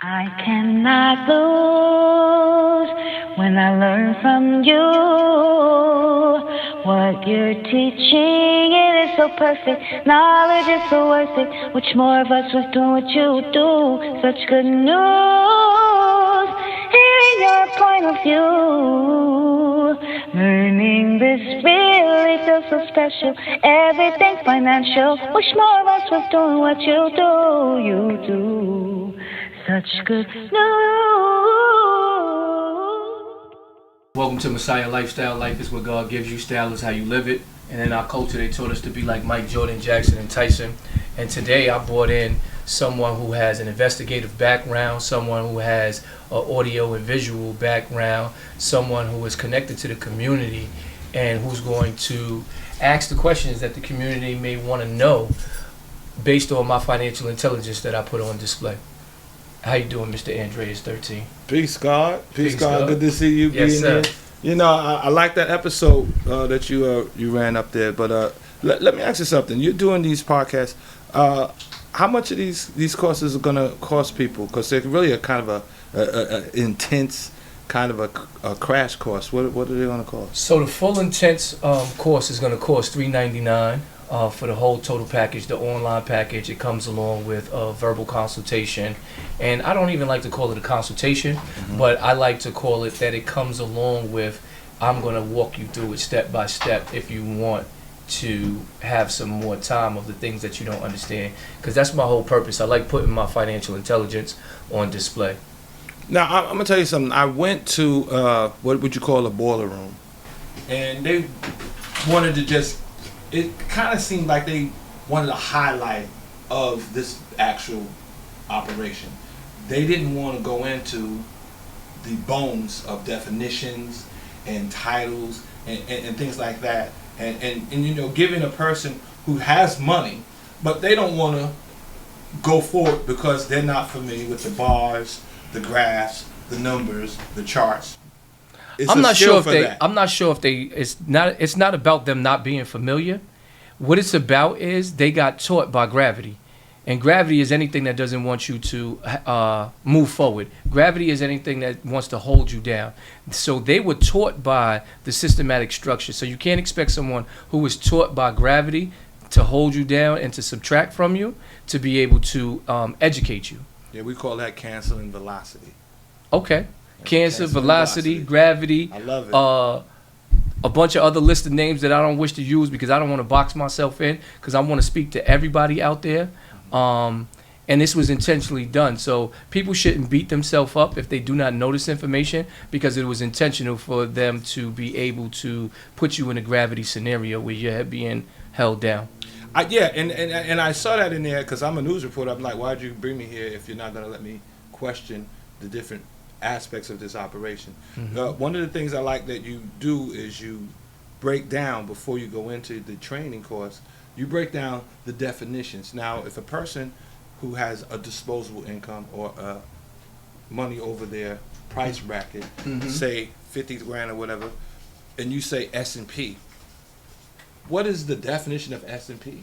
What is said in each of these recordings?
I cannot lose when I learn from you. What you're teaching, it is so perfect. Knowledge is so worth it. Which more of us was doing what you do? Such good news. Hearing your point of view. Learning this really feels so special. Everything's financial. Wish more of us was doing what you do. You do. Such good news. Welcome to Messiah Lifestyle. Life is what God gives you. Style is how you live it. And in our culture, they taught us to be like Mike Jordan, Jackson, and Tyson. And today I brought in someone who has an investigative background, someone who has an audio and visual background, someone who is connected to the community, and who's going to ask the questions that the community may want to know based on my financial intelligence that I put on display. How you doing, Mr. Andreas 13? Peace, God. Peace, God. Good to see you Yes, being sir. here. You know, I like that episode that you ran up there. But let me ask you something. You're doing these podcasts. How much of these courses are going to cost people? Because they're really a kind of a intense kind of a crash course. What are they going to cost? So the full intense course is going to cost $399 for the whole total package, the online package. It comes along with a verbal consultation, and I don't even like to call it a consultation, but I like to call it that it comes along with, I'm going to walk you through it step by step if you want to have some more time of the things that you don't understand, because that's my whole purpose. I like putting my financial intelligence on display. Now, I'm going to tell you something. I went to what would you call a boiler room, and they wanted to just, it kind of seemed like they wanted a highlight of this actual operation. They didn't want to go into the bones of definitions and titles and things like that. And you know, giving a person who has money, but they don't want to go forward because they're not familiar with the bars, the graphs, the numbers, the charts. I'm not sure if they. It's not about them not being familiar. What it's about is they got taught by gravity, and gravity is anything that doesn't want you to move forward. Gravity is anything that wants to hold you down. So they were taught by the systematic structure. So you can't expect someone who was taught by gravity to hold you down and to subtract from you to be able to educate you. Yeah, we call that canceling velocity. Okay. Cancer, velocity, gravity. I love it. A bunch of other listed names that I don't wish to use because I don't want to box myself in, because I want to speak to everybody out there. And this was intentionally done. So people shouldn't beat themselves up if they do not know this information, because it was intentional for them to be able to put you in a gravity scenario where you're being held down. And I saw that in there because I'm a news reporter. I'm like, why'd you bring me here if you're not going to let me question the different aspects of this operation? One of the things I like that you do is you break down, before you go into the training course, you break down the definitions. Now, if a person who has a disposable income or money over their price bracket, say 50 grand or whatever, and you say S&P, what is the definition of S&P?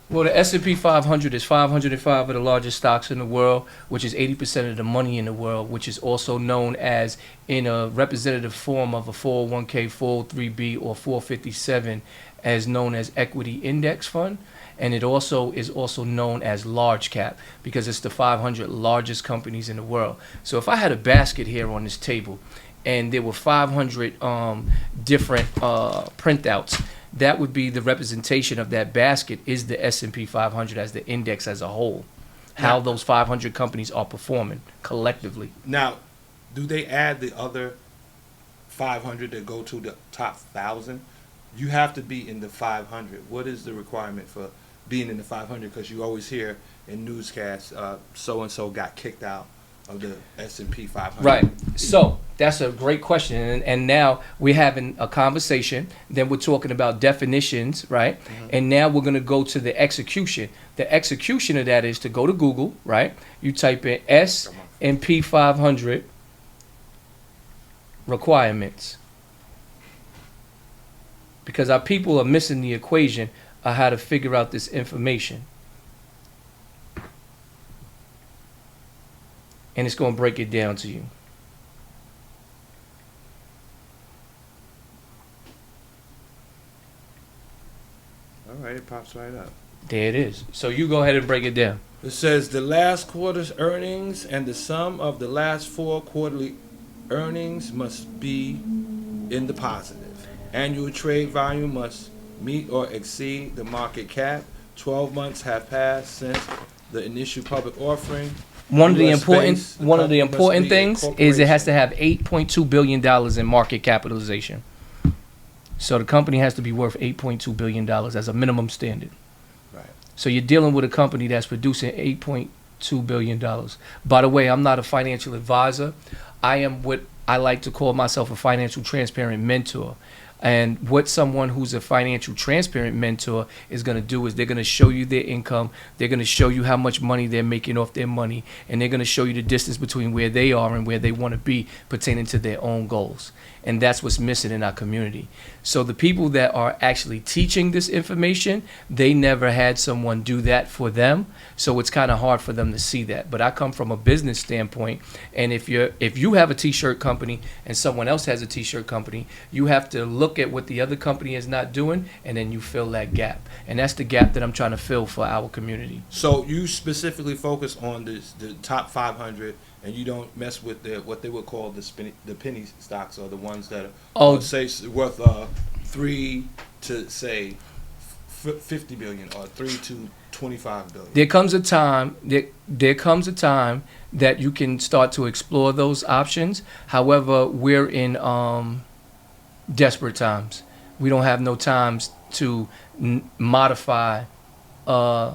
Well, the S&P 500 is 505 of the largest stocks in the world, which is 80% of the money in the world, which is also known as, in a representative form of a 401k, 403b, or 457, as known as equity index fund. And it also is also known as large cap because it's the 500 largest companies in the world. So if I had a basket here on this table and there were 500 different printouts, that would be the representation of that basket is the S&P 500 as the index as a whole, how those 500 companies are performing collectively. Now, do they add the other 500 that go to the top 1,000? You have to be in the 500. What is the requirement for being in the 500? Because you always hear in newscasts, so-and-so got kicked out of the S&P 500. Right. So that's a great question. And now we're having a conversation. Then we're talking about definitions, right? And now we're going to go to the execution. The execution of that is to go to Google, right? You type in S&P 500 requirements. Because our people are missing the equation of how to figure out this information. and it's going to break it down to you. All right, it pops right up. There it is. So you go ahead and break it down. It says the last quarter's earnings and the sum of the last 4 quarterly earnings must be in the positive. Annual trade volume must meet or exceed the market cap. 12 months have passed since the initial public offering. One of the US important based, one of the company must important be a things is it has to corporation. have $8.2 billion in market capitalization. So the company has to be worth $8.2 billion as a minimum standard. Right. So you're dealing with a company that's producing $8.2 billion. By the way, I'm not a financial advisor. I am what I like to call myself a financial transparent mentor. And what someone who's a financial transparent mentor is going to do is they're going to show you their income. They're going to show you how much money they're making off their money. And they're going to show you the distance between where they are and where they want to be pertaining to their own goals. And that's what's missing in our community. So the people that are actually teaching this information, they never had someone do that for them. So it's kind of hard for them to see that. But I come from a business standpoint. And if you have a t-shirt company and someone else has a t-shirt company, you have to look at what the other company is not doing, and then you fill that gap. And that's the gap that I'm trying to fill for our community. So you specifically focus on the top 500, and you don't mess with what they would call the penny stocks, or the ones that are say worth 3 to say 50 billion or 3 to 25 billion. There comes a time that you can start to explore those options. However, we're in desperate times. We don't have no times to modify a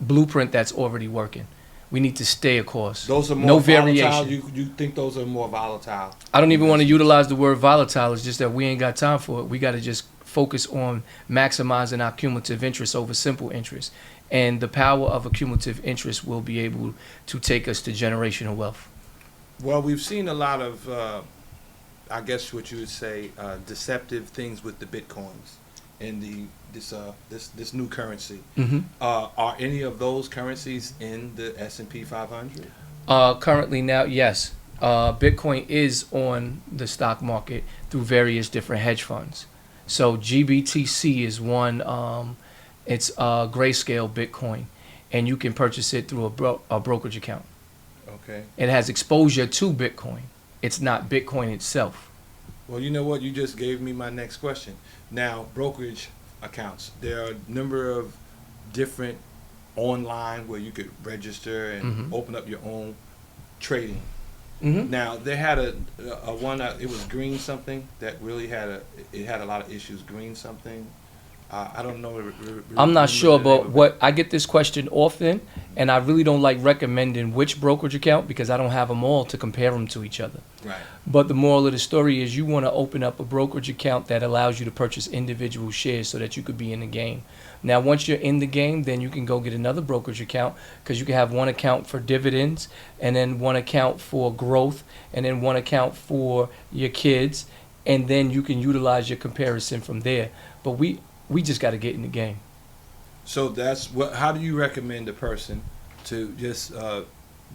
blueprint that's already working. We need to stay a course. Those are more no volatile. variation. You think those are more volatile? I don't even want to utilize the word volatile. It's just that we ain't got time for it. We got to just focus on maximizing our cumulative interest over simple interest. And the power of a cumulative interest will be able to take us to generational wealth. Well, we've seen a lot of, I guess what you would say, deceptive things with the bitcoins and this new currency. Mm-hmm. Are any of those currencies in the S&P 500? Currently now, yes. Bitcoin is on the stock market through various different hedge funds. So GBTC is one. It's Grayscale Bitcoin, and you can purchase it through a brokerage account. Okay. It has exposure to Bitcoin. It's not Bitcoin itself. Well, you know what? You just gave me my next question. Now, brokerage accounts. There are a number of different online where you could register and open up your own trading. Mm-hmm. Now, they had a one. It was Green something that really had a lot of issues. Green something. I don't know. I'm not sure, but what I get this question often, and I really don't like recommending which brokerage account because I don't have them all to compare them to each other. Right. But the moral of the story is you want to open up a brokerage account that allows you to purchase individual shares so that you could be in the game. Now, once you're in the game, then you can go get another brokerage account because you can have one account for dividends and then one account for growth and then one account for your kids, and then you can utilize your comparison from there. But we just got to get in the game. So that's what. How do you recommend a person to just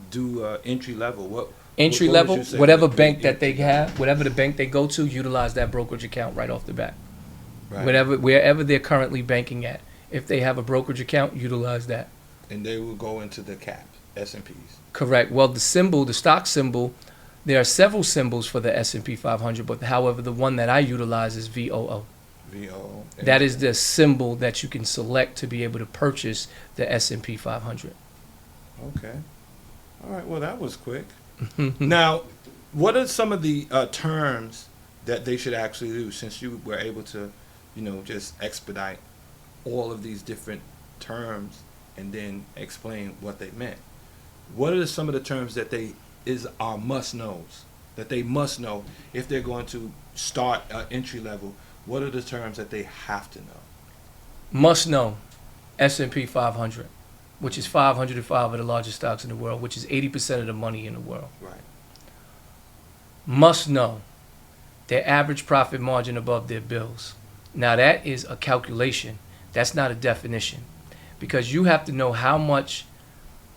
do entry level? Entry what level, would you say whatever would be bank that they have, whatever the bank they go to, utilize that brokerage account right off the bat. Right. Wherever they're currently banking at. If they have a brokerage account, utilize that. And they will go into the cap, S&Ps. Correct. Well, the stock symbol, there are several symbols for the S&P 500, but however, the one that I utilize is VOO. VOO. That is the symbol that you can select to be able to purchase the S&P 500. Okay. All right. Well, that was quick. Now, what are some of the terms that they should actually do, since you were able to, just expedite all of these different terms and then explain what they meant? What are some of the terms that are must knows that they must know if they're going to start entry level? What are the terms that they have to know? Must know S&P 500, which is 505 of the largest stocks in the world, which is 80% of the money in the world. Right. Must know their average profit margin above their bills. Now that is a calculation. That's not a definition, because you have to know how much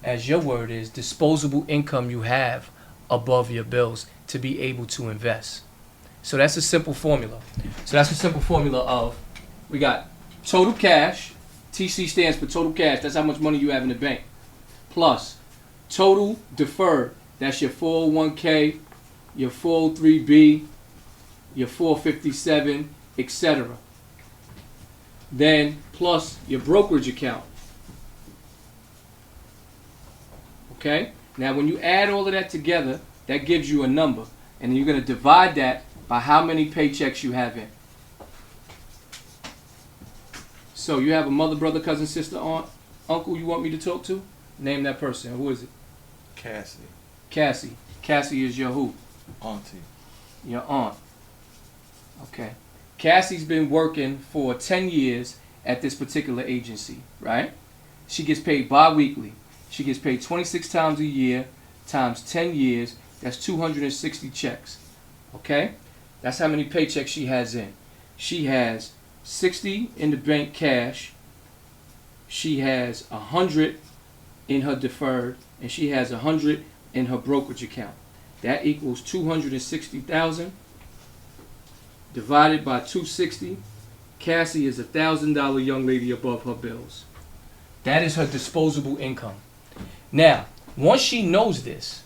as your word is, disposable income you have above your bills to be able to invest. So that's a simple formula. So that's a simple formula of, we got total cash, TC stands for total cash, that's how much money you have in the bank, plus total deferred, that's your 401k, your 403b, your 457, etc. Then plus your brokerage account. Okay? Now when you add all of that together, that gives you a number. And then you're going to divide that by how many paychecks you have in. So you have a mother, brother, cousin, sister, aunt, uncle you want me to talk to? Name that person. Who is it? Cassie. Cassie. Cassie is your who? Auntie. Your aunt. Okay. Cassie's been working for 10 years at this particular agency, right? She gets paid bi-weekly. She gets paid 26 times a year times 10 years. That's 260 checks. Okay? That's how many paychecks she has in. She has 60 in the bank cash. She has 100 in her deferred, and she has 100 in her brokerage account. That equals 260,000 divided by 260. Cassie is a $1,000 young lady above her bills. That is her disposable income. Now, once she knows this,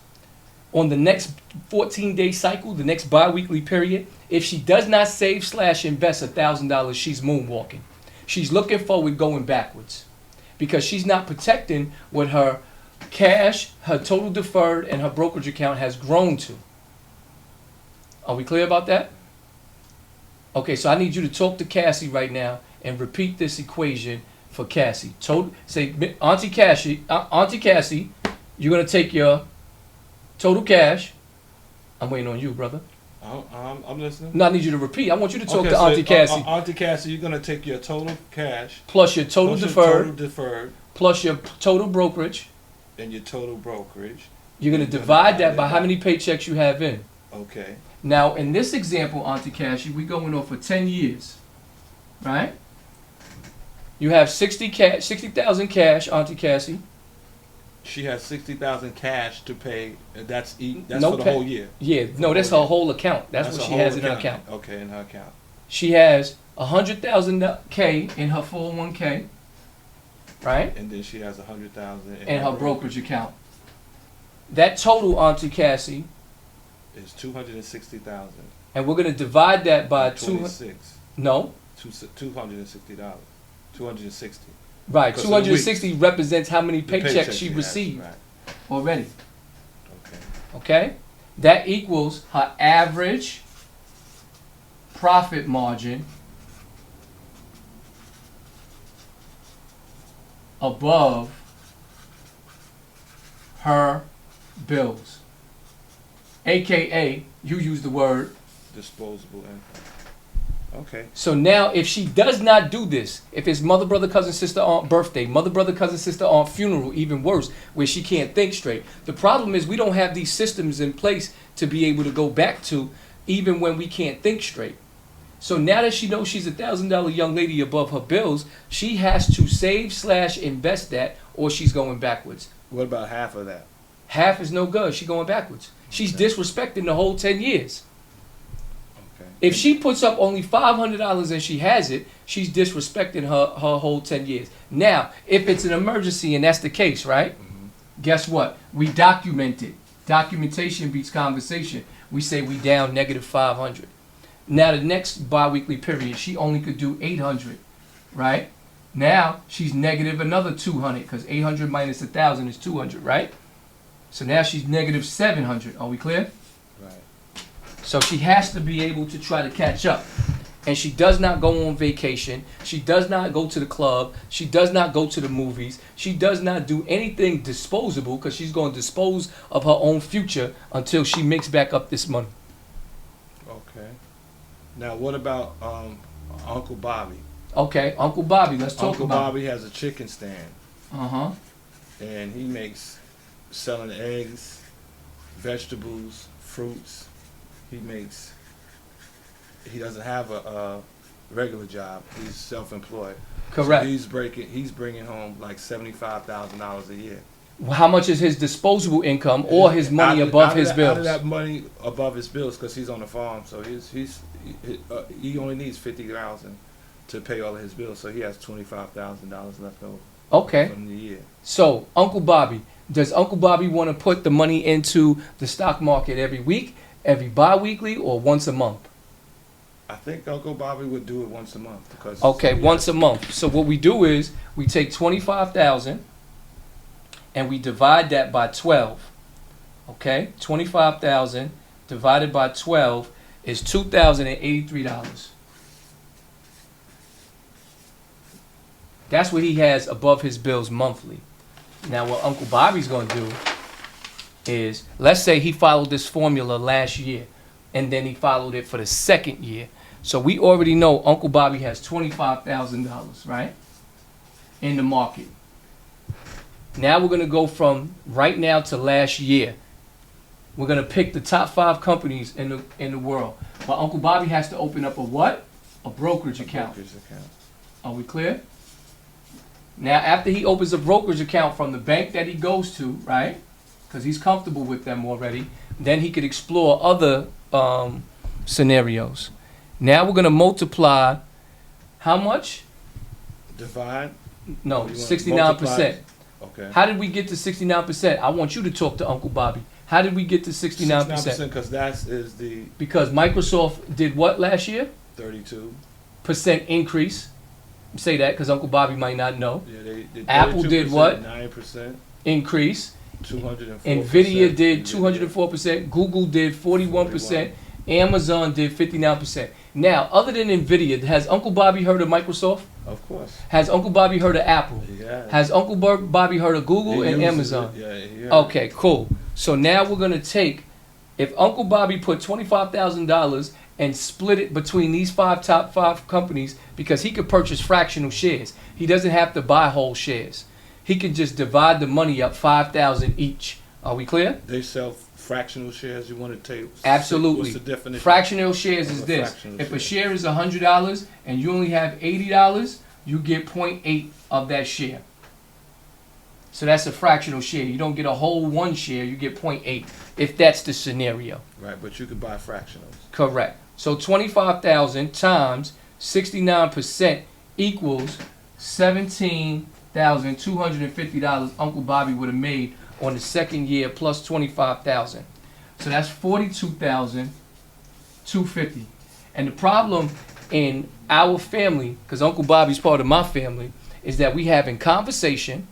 on the next 14-day cycle, the next bi-weekly period, if she does not save/invest $1,000, she's moonwalking. She's looking forward, going backwards, because she's not protecting what her cash, her total deferred, and her brokerage account has grown to. Are we clear about that? Okay, so I need you to talk to Cassie right now and repeat this equation for Cassie. Say, Auntie Cassie, you're gonna take your total cash. I'm waiting on you, brother. I'm listening. No, I need you to repeat. I want you to talk Okay, to Auntie Cassie. Auntie Cassie, you're gonna take your total cash plus your total deferred, plus your total brokerage, and your total brokerage. You're gonna divide that by how many paychecks you have in. Okay. Now, in this example, Auntie Cassie, we're going off for 10 years, right? You have 60,000 cash, Auntie Cassie. She has 60,000 cash to pay. That's No for the whole year. Yeah, no, that's her whole account. That's what she has in her account. Okay, in her account. She has 100,000 K in her 401k, right? And then she has 100,000 in her brokerage account. That total, Auntie Cassie, is 260,000. And we're gonna divide that by 26. No. $260. 260. Right. 260 represents how many paychecks she has, received right. already. Okay. Okay. That equals her average profit margin above her bills. AKA, you use the word disposable income. Okay. So now, if she does not do this, if it's mother, brother, cousin, sister, aunt birthday, mother, brother, cousin, sister, aunt funeral, even worse, where she can't think straight. The problem is we don't have these systems in place to be able to go back to, even when we can't think straight. So now that she knows she's a $1,000 young lady above her bills, she has to save/invest that, or she's going backwards. What about half of that? Half is no good. She's going backwards. She's disrespecting the whole 10 years. Okay. If she puts up only $500 and she has it, she's disrespecting her whole 10 years. Now, if it's an emergency and that's the case, right? Mm-hmm. Guess what? We document it. Documentation beats conversation. We say we down -500. Now the next bi-weekly period, she only could do 800, right? Now she's negative another 200 because 800 minus 1,000 is 200, right? So now she's -700. Are we clear? Right. So she has to be able to try to catch up. And she does not go on vacation. She does not go to the club. She does not go to the movies. She does not do anything disposable because she's going to dispose of her own future until she makes back up this money. Okay. Now, what about Uncle Bobby? Okay, Uncle Bobby, let's talk Uncle about Bobby has a chicken stand. Uh-huh. And he makes selling eggs, vegetables, fruits. He doesn't have a regular job. He's self-employed. Correct. So he's bringing home like $75,000 a year. How much is his disposable income or his money Out of- above out of his that- bills? Out of that money above his bills, because he's on the farm, so he only needs 50,000 to pay all of his bills, so he has $25,000 left over Okay. from the year. So, Uncle Bobby, does Uncle Bobby want to put the money into the stock market every week, every bi-weekly, or once a month? I think Uncle Bobby would do it once a month because. Okay, once a month. So what we do is we take 25,000 and we divide that by 12. Okay, 25,000 divided by 12 is $2,083. That's what he has above his bills monthly. Now, what Uncle Bobby's going to do is, let's say he followed this formula last year, and then he followed it for the second year. So we already know Uncle Bobby has $25,000, right, in the market. Now we're going to go from right now to last year. We're going to pick the top 5 companies in the world. But Uncle Bobby has to open up a what? A brokerage account. Are we clear? Now, after he opens a brokerage account from the bank that he goes to, right, because he's comfortable with them already, then he could explore other scenarios. Now we're going to multiply how much? Divide. No, You wanna 69%. Okay. How did we get to 69%? I want you to talk to Uncle Bobby. How did we get to 69%? Because that is the Because Microsoft did what last year? 32. Percent increase. Say that because Uncle Bobby might not know. Yeah, they did. Apple did what? 9%. Increase. 204%. Nvidia did 204%. Google did 41%. Amazon did 59%. Now, other than Nvidia, has Uncle Bobby heard of Microsoft? Of course. Has Uncle Bobby heard of Apple? Yeah. Has Uncle Bobby heard of Google He and uses Amazon? it. Yeah. Okay, cool. So now we're gonna take, if Uncle Bobby put $25,000 and split it between these top five companies, because he could purchase fractional shares. He doesn't have to buy whole shares. He can just divide the money up 5,000 each. Are we clear? They sell fractional shares. You want to take? Absolutely. What's the definition? Fractional shares is of a this. fractional If a share? share is $100 and you only have $80, you get 0.8 of that share. So that's a fractional share. You don't get a whole one share, you get 0.8 if that's the scenario. Right, but you could buy fractionals. Correct. So 25,000 times 69% equals $17,250 Uncle Bobby would have made on the second year plus 25,000. So that's 42,250. And the problem in our family, because Uncle Bobby's part of my family, is that we having conversation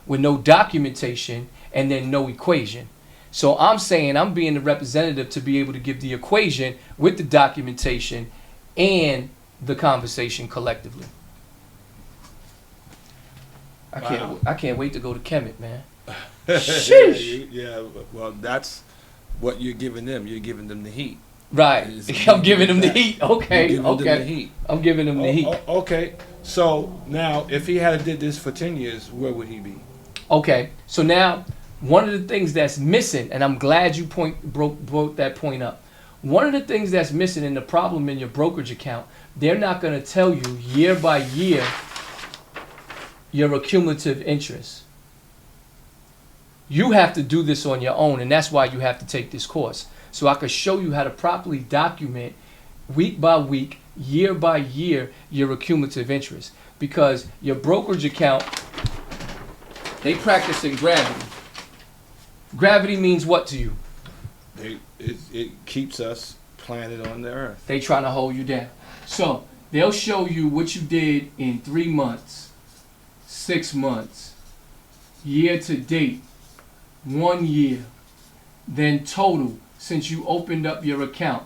with no documentation and then no equation. So I'm saying I'm being the representative to be able to give the equation with the documentation and the conversation collectively. Wow. I can't wait to go to Kemet, man. Yeah, Sheesh. well, that's what you're giving them. You're giving them the heat. Right. It's- I'm giving them the heat. You're Okay. giving them the Okay. heat. I'm giving them the heat. Okay, so now if he had did this for 10 years, where would he be? Okay. So now one of the things that's missing, and I'm glad you brought that point up. One of the things that's missing in the problem in your brokerage account, they're not going to tell you year by year your accumulative interest. You have to do this on your own, and that's why you have to take this course. So I could show you how to properly document week by week, year by year, your accumulative interest. Because your brokerage account, they practice in gravity. Gravity means what to you? It keeps us planted on the earth. They trying to hold you down. So they'll show you what you did in 3 months, 6 months, year to date, 1 year, then total since you opened up your account.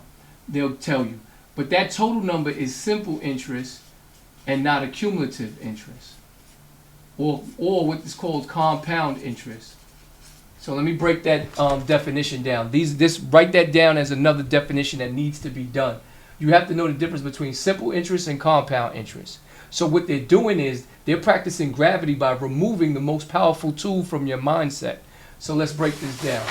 They'll tell you. But that total number is simple interest and not accumulative interest, or what is called compound interest. So let me break that definition down. Write that down as another definition that needs to be done. You have to know the difference between simple interest and compound interest. So what they're doing is they're practicing gravity by removing the most powerful tool from your mindset. So let's break this down.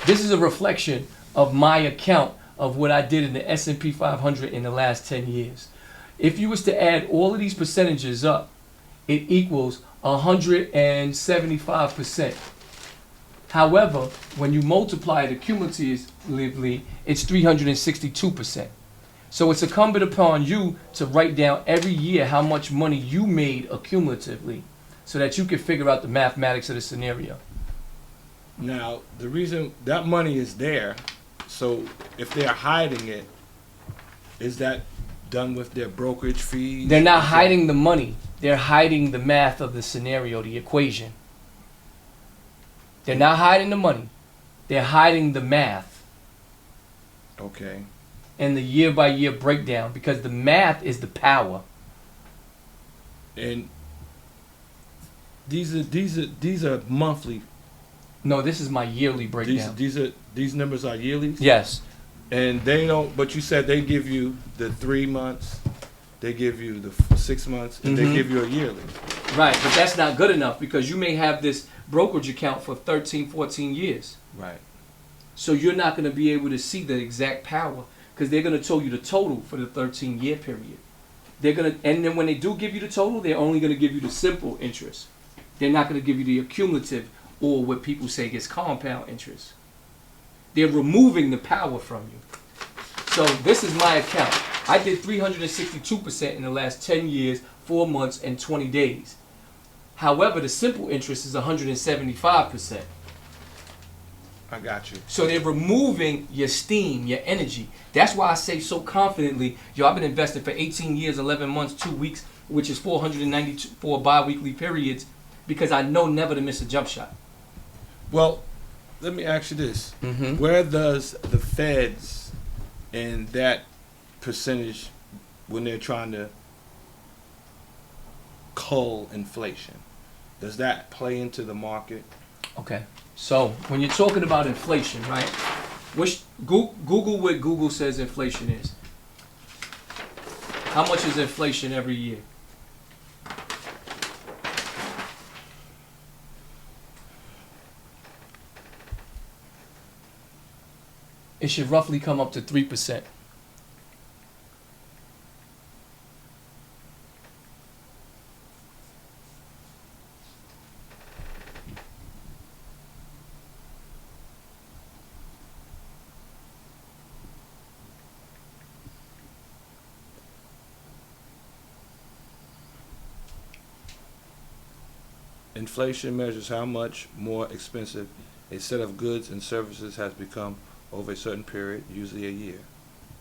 This is a reflection of my account of what I did in the S&P 500 in the last 10 years. If you was to add all of these percentages up, it equals 175%. However, when you multiply it cumulatively, it's 362%. So it's incumbent upon you to write down every year how much money you made accumulatively so that you can figure out the mathematics of the scenario. Now, the reason that money is there, so if they're hiding it, is that done with their brokerage fees? They're not hiding the money. They're hiding the math of the scenario, the equation. They're not hiding the money. They're hiding the math Okay. and the year-by-year breakdown because the math is the power. And these are monthly. No, this is my yearly breakdown. These numbers are yearly. Yes. And they don't. But you said they give you the 3 months, they give you the 6 months, and they give you a yearly. Right, but that's not good enough because you may have this brokerage account for 13, 14 years. Right. So you're not going to be able to see the exact power because they're going to tell you the total for the 13-year period. And then when they do give you the total, they're only going to give you the simple interest. They're not going to give you the accumulative or what people say is compound interest. They're removing the power from you. So this is my account. I did 362% in the last 10 years, 4 months, and 20 days. However, the simple interest is 175%. I got you. So they're removing your steam, your energy. That's why I say so confidently, yo, I've been investing for 18 years, 11 months, 2 weeks, which is 494 bi-weekly periods, because I know never to miss a jump shot. Well, let me ask you this. Mm-hmm. Where does the feds and that percentage, when they're trying to cull inflation, does that play into the market? Okay. So when you're talking about inflation, right? Google what Google says inflation is. How much is inflation every year? It should roughly come up to 3%. Inflation measures how much more expensive a set of goods and services has become over a certain period, usually a year.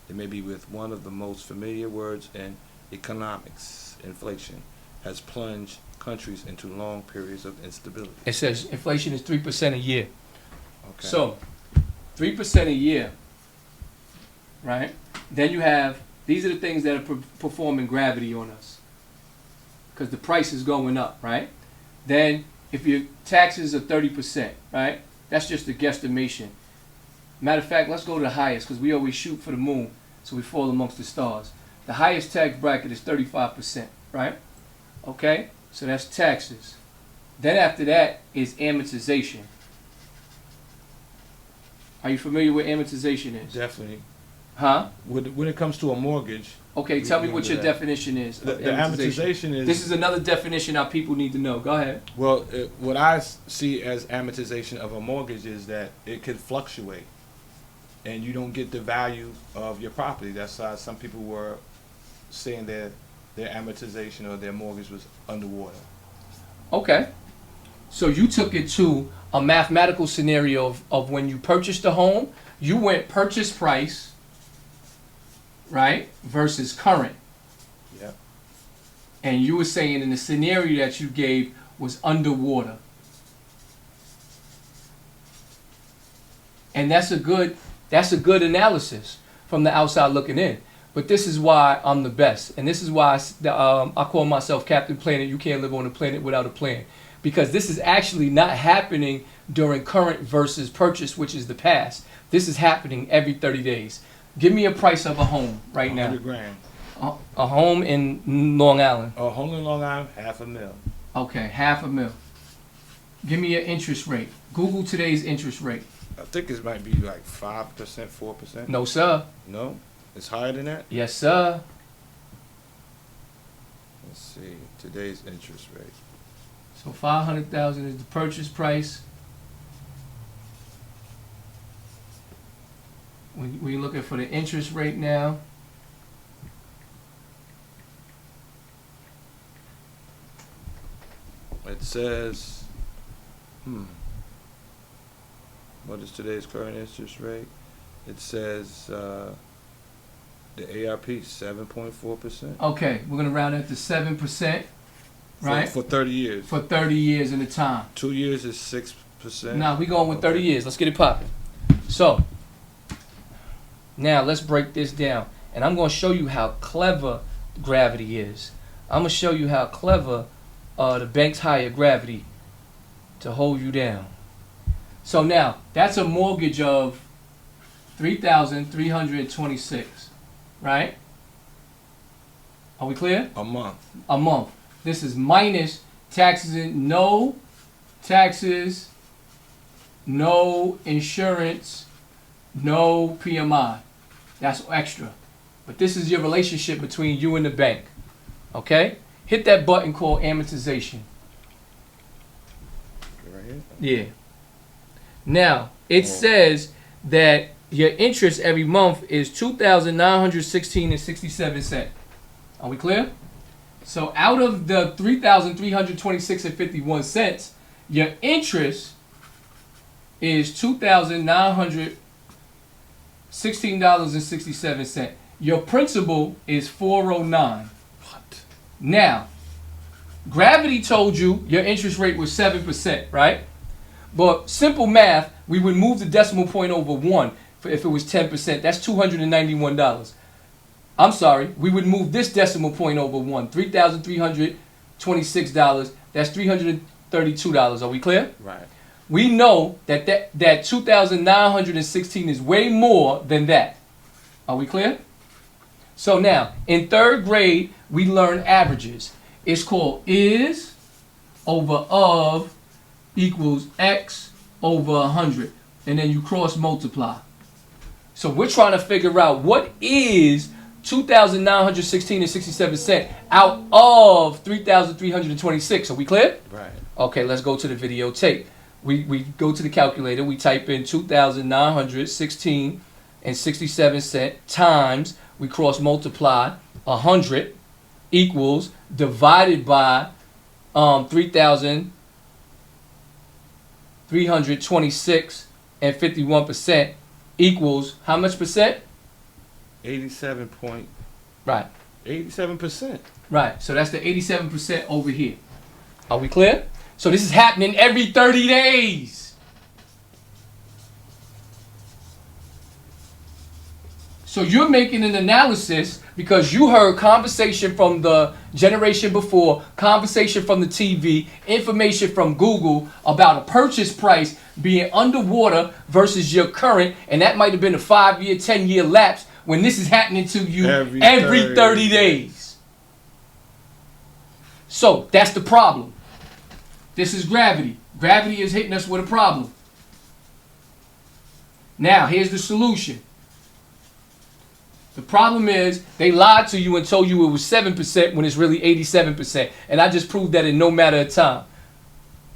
It may be with one of the most familiar words in economics. Inflation has plunged countries into long periods of instability. It says inflation is 3% a year. Okay. So, 3% a year, right? Then you have, these are the things that are performing gravity on us. Because the price is going up, right? Then, if your taxes are 30%, right? That's just a guesstimation. Matter of fact, let's go to the highest, because we always shoot for the moon, so we fall amongst the stars. The highest tax bracket is 35%, right? Okay? So that's taxes. Then after that is amortization. Are you familiar with amortization is? Definitely. Huh? When it comes to a mortgage, Okay, tell me what your that. definition is. The Of amortization is. This is another definition our people need to know. Go ahead. Well, what I see as amortization of a mortgage is that it could fluctuate, and you don't get the value of your property. That's why some people were saying that their amortization or their mortgage was underwater. Okay. So you took it to a mathematical scenario of when you purchased a home, you went purchase price, right, versus current. Yeah. And you were saying in the scenario that you gave was underwater. And that's a good analysis from the outside looking in. But this is why I'm the best. And this is why I call myself Captain Planet. You can't live on a planet without a plan. Because this is actually not happening during current versus purchase, which is the past. This is happening every 30 days. Give me a price of a home right now. 100 grand. A home in Long Island. A home in Long Island, $500,000. Okay, $500,000. Give me your interest rate. Google today's interest rate. I think it might be like 5%, 4%. No, sir. No, it's higher than that. Yes, sir. Let's see today's interest rate. So 500,000 is the purchase price. We're looking for the interest rate now. It says, what is today's current interest rate? It says the ARP 7.4%. Okay, we're gonna round it to 7%, right? For 30 years. For 30 years in the time. 2 years is 6%. Nah, we going with 30 years. Let's get it popping. So, now let's break this down. And I'm going to show you how clever gravity is. I'm going to show you how clever the banks hire gravity to hold you down. So now, that's a mortgage of $3,326, right? Are we clear? A month. A month. This is minus taxes, no taxes, no insurance, no PMI. That's extra. But this is your relationship between you and the bank. Okay? Hit that button called amortization. Right here? Yeah. Now, it says that your interest every month is $2,916.67. Are we clear? So out of the $3,326.51, your interest is $2,916.67. Your principal is $409. What? Now, gravity told you your interest rate was 7%, right? But simple math, we would move the decimal point over 1 if it was 10%. That's $291. I'm sorry, we would move this decimal point over 1, $3,326. That's $332. Are we clear? Right. We know that 2,916 is way more than that. Are we clear? So now, in 3rd grade, we learn averages. It's called is over of equals x over 100. And then you cross multiply. So we're trying to figure out what is 2,916.67 out of 3,326. Are we clear? Right. Okay, let's go to the videotape. We go to the calculator. We type in 2,916.67 times. We cross multiply 100 equals divided by 3,326 and 51% equals how much percent? 87 point. Right. 87%. Right. So that's the 87% over here. Are we clear? So this is happening every 30 days. So you're making an analysis because you heard conversation from the generation before, conversation from the TV, information from Google about a purchase price being underwater versus your current, and that might have been a 5-year, 10-year lapse when this is happening to you every 30 days. So that's the problem. This is gravity. Gravity is hitting us with a problem. Now, here's the solution. The problem is they lied to you and told you it was 7% when it's really 87%. And I just proved that in no matter of time.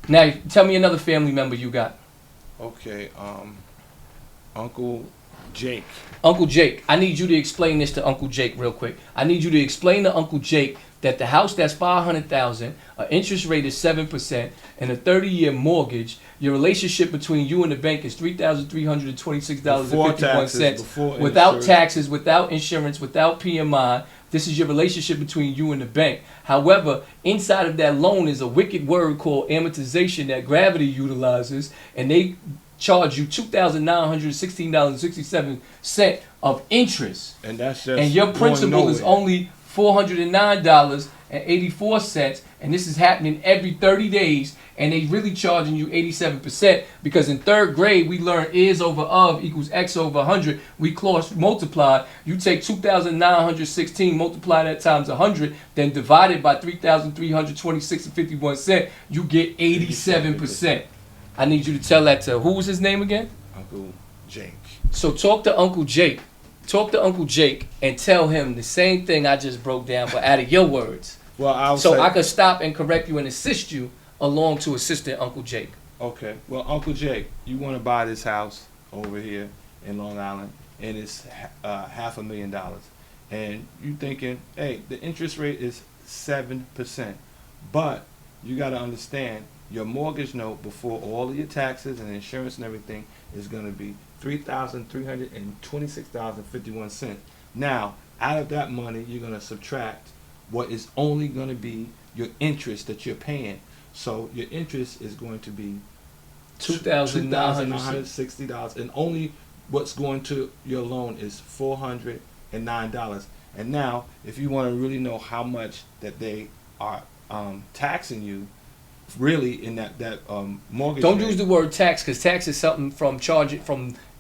Now, tell me another family member you got. Okay, Uncle Jake. Uncle Jake. I need you to explain this to Uncle Jake real quick. I need you to explain to Uncle Jake that the house that's $500,000, an interest rate is 7%, and a 30-year mortgage, your relationship between you and the bank is $3,326.51 without taxes, without insurance, without PMI. This is your relationship between you and the bank. However, inside of that loan is a wicked word called amortization that gravity utilizes, and they charge you $2,916.67 of interest. And that's just and your principal is only $409.84, and this is happening every 30 days, and they really charging you 87% because in 3rd grade we learned is over of equals x over 100. We cross multiply. You take 2,916, multiply that times 100, then divide it by 3,326.51. You get 87%. I need you to tell that to, who was his name again? Uncle Jake. So talk to Uncle Jake. Talk to Uncle Jake and tell him the same thing I just broke down, but out of your words. Well, I could stop and correct you and assist you along to assistant Uncle Jake. Okay. Well, Uncle Jake, you want to buy this house over here in Long Island, and it's $500,000, and you thinking, hey, the interest rate is 7%, but you got to understand your mortgage note before all of your taxes and insurance and everything is going to be $3,326.51. Now, out of that money, you're going to subtract what is only going to be your interest that you're paying. So your interest is going to be $2,960, and only what's going to your loan is $409. And now, if you want to really know how much that they are taxing you, really in that mortgage. Don't rate, use the word tax, because tax is something from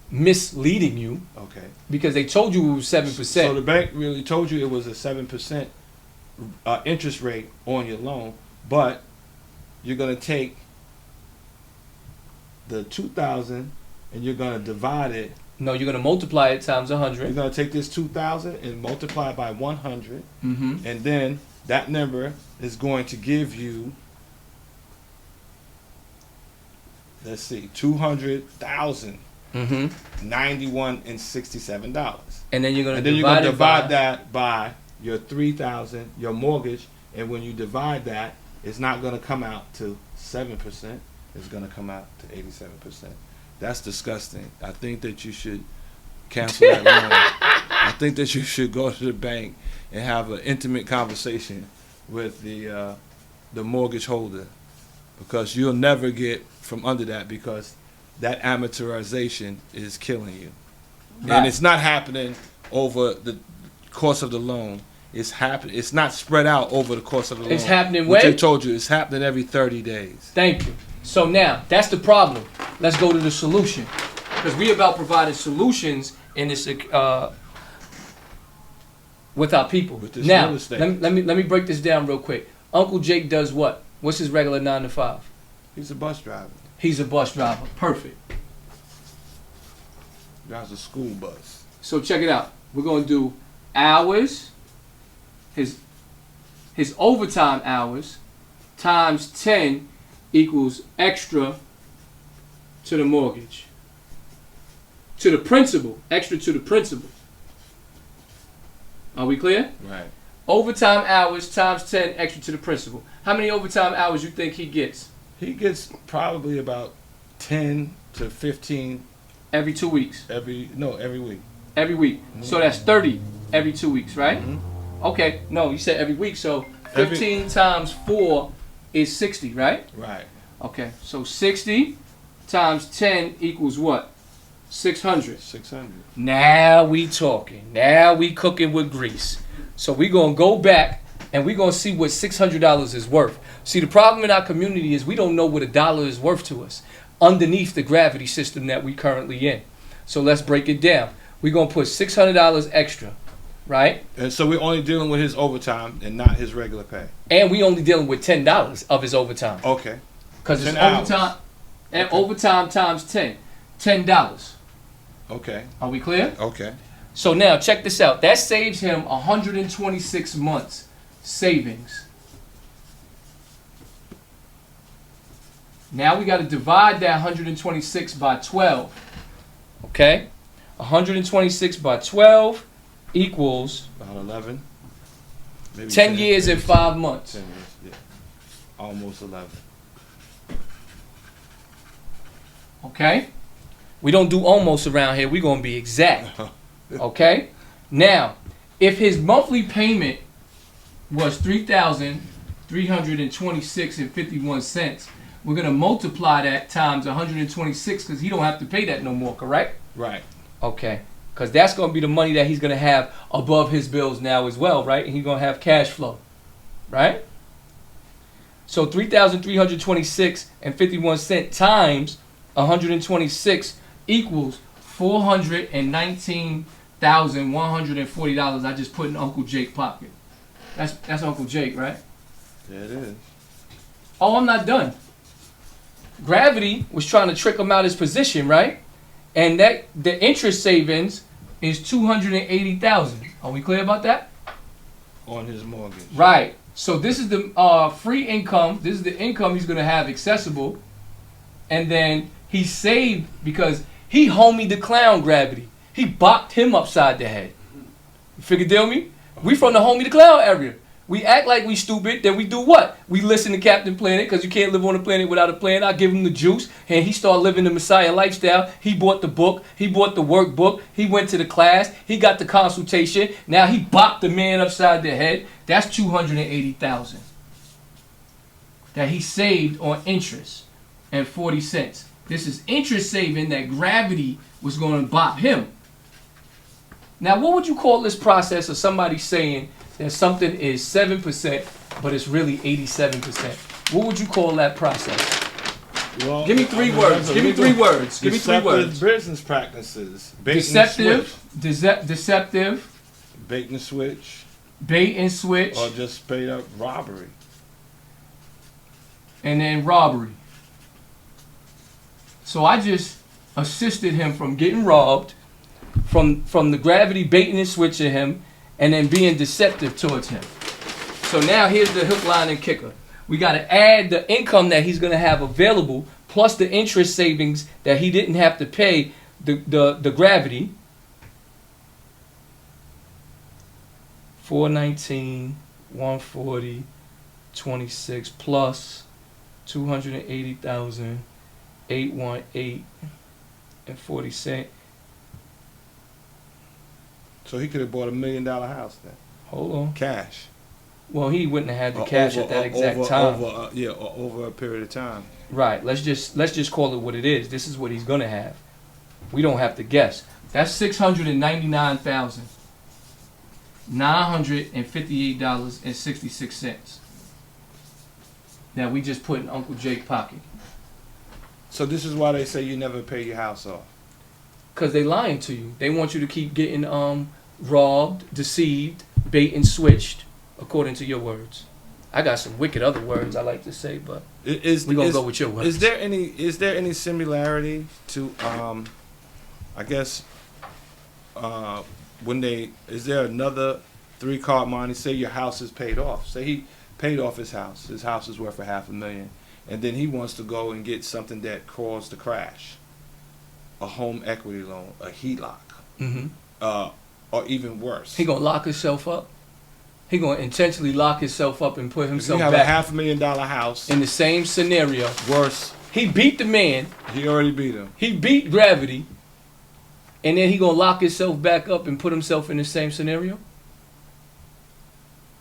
misleading you. Okay. Because they told you it was 7%. So the bank really told you it was a 7% interest rate on your loan, but you're gonna take the 2,000 and you're gonna divide it. No, you're gonna multiply it times You're 100. gonna take this 2,000 and multiply it by 100, Mm-hmm. and then that number is going to give you, let's see, $200,091 Mm-hmm. and $67. And then you're gonna And then you're gonna divide divide that by your 3,000, your mortgage, and when you divide that, it's not gonna come out to 7%. It's gonna come out to 87%. That's disgusting. I think that you should cancel that loan. I think that you should go to the bank and have an intimate conversation with the mortgage holder, because you'll never get from under that, because that amortization is killing you. Right. And it's not happening over the course of the loan. It's not spread out over the course of the loan. It's happening What when? they told you, it's happening every 30 days. Thank you. So now, that's the problem. Let's go to the solution. Because we about providing solutions in this with our people. With this Now, real estate. let me break this down real quick. Uncle Jake does what? What's his regular 9 to 5? He's a bus driver. He's a bus driver. Perfect. Drives a school bus. So check it out. We're gonna do hours, his overtime hours, times 10 equals extra to the mortgage. To the principal. Extra to the principal. Are we clear? Right. Overtime hours times 10 extra to the principal. How many overtime hours you think he gets? He gets probably about 10 to 15 Every 2 weeks. every week. Every week. So that's 30 every 2 weeks, right? Mhm. Okay. No, you said every week. So Every- 15 times 4 is 60, right? Right. Okay. So 60 times 10 equals what? 600. 600. Now we talking. Now we cooking with grease. So we gonna go back and we gonna see what $600 is worth. See, the problem in our community is we don't know what a dollar is worth to us underneath the gravity system that we currently in. So let's break it down. We're gonna put $600 extra, right? And so we're only dealing with his overtime and not his regular pay. And we only dealing with $10 of his overtime. Okay. Because it's 10 hours. overtime and Okay. overtime times 10. $10. Okay. Are we clear? Okay. So now check this out. That saves him 126 months savings. Now we got to divide that 126 by 12. Okay? 126 by 12 equals About 11. Maybe 10 years and 5 months. 10 years. Yeah. Almost 11. Okay? We don't do almost around here. We're going to be exact. Okay? Now, if his monthly payment was $3,326.51, we're going to multiply that times 126 because he don't have to pay that no more, correct? Right. Okay. Because that's going to be the money that he's going to have above his bills now as well, right? And he's going to have cash flow, right? So $3,326.51 times 126 equals $419,140. I just put in Uncle Jake's pocket. That's Uncle Jake, right? There it is. Oh, I'm not done. Gravity was trying to trick him out his position, right? And that the interest savings is $280,000. Are we clear about that? On his mortgage. Right. So this is the free income. This is the income he's gonna have accessible, and then he saved because he homied the clown Gravity. He bopped him upside the head. You figure deal me? We from the homie the clown area. We act like we stupid, then we do what? We listen to Captain Planet, because you can't live on a planet without a plan. I give him the juice, and he started living the Messiah lifestyle. He bought the book, he bought the workbook, he went to the class, he got the consultation. Now he bopped the man upside the head. That's $280,000 that he saved on interest and 40 cents. This is interest saving that Gravity was going to bop him. Now, what would you call this process of somebody saying that something is 7%, but it's really 87%? What would you call that process? Well, Give me three words. Give me three words. Give me three words. Business practices. Deceptive. Deceptive. Bait and switch. Bait and switch. Or just straight up robbery. And then robbery. So I just assisted him from getting robbed, from the Gravity baiting and switching him, and then being deceptive towards him. So now here's the hook, line, and kicker. We got to add the income that he's going to have available, plus the interest savings that he didn't have to pay the Gravity. 419, 140, 26 plus 280,000, 818 and 40 cents. So he could have bought $1 million house then. Hold on. Cash. Well, he wouldn't have had the cash at that exact time. Over a period of time. Right. Let's just call it what it is. This is what he's gonna have. We don't have to guess. That's $699,958.66. That we just put in Uncle Jake's pocket. So this is why they say you never pay your house off. Cause they lying to you. They want you to keep getting robbed, deceived, bait and switched, according to your words. I got some wicked other words I like to say, but we're gonna go with your words. Is there any similarity to I guess is there another 3-card money? Say your house is paid off. Say he paid off his house. His house is worth $500,000, and then he wants to go and get something that caused the crash. A home equity loan, a HELOC, or even worse. He gonna lock himself up. He gonna intentionally lock himself up and put himself back. You have a $500,000 house in the same scenario. Worse. He beat the man. He already beat him. He beat Gravity, and then he gonna lock himself back up and put himself in the same scenario.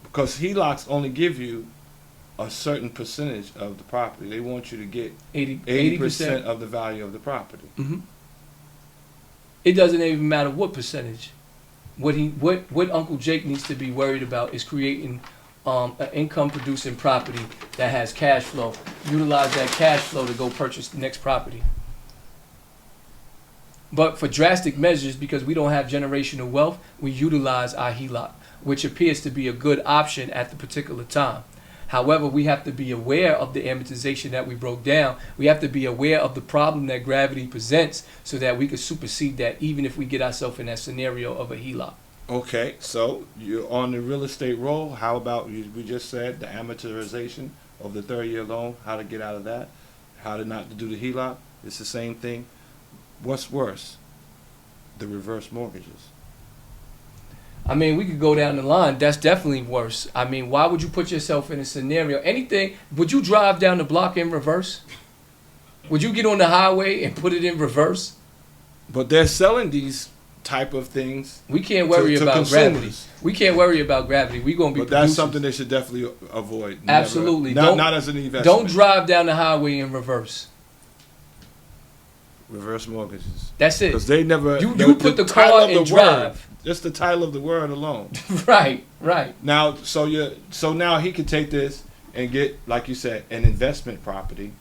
Because HELOCs only give you a certain percentage of the property. They want you to get 80% of the value of the property. Mm-hmm. It doesn't even matter what percentage. What Uncle Jake needs to be worried about is creating an income producing property that has cash flow. Utilize that cash flow to go purchase the next property. But for drastic measures, because we don't have generational wealth, we utilize our HELOC, which appears to be a good option at the particular time. However, we have to be aware of the amortization that we broke down. We have to be aware of the problem that Gravity presents so that we can supersede that even if we get ourselves in that scenario of a HELOC. Okay, so you're on the real estate roll. How about, we just said, the amortization of the 30-year loan, how to get out of that, how to not to do the HELOC. It's the same thing. What's worse? The reverse mortgages. I mean, we could go down the line. That's definitely worse. I mean, why would you put yourself in a scenario? Would you drive down the block in reverse? Would you get on the highway and put it in reverse? But they're selling these type of things. We can't worry about Gravity. We can't worry about Gravity. We're going to be But that's something they should definitely avoid. Absolutely. Not as an investment. Don't drive down the highway in reverse. Reverse mortgages. That's it. Because they never... You put the car in drive. Just the title of the word alone. Right. Now, so now he could take this and get, like you said, an investment property.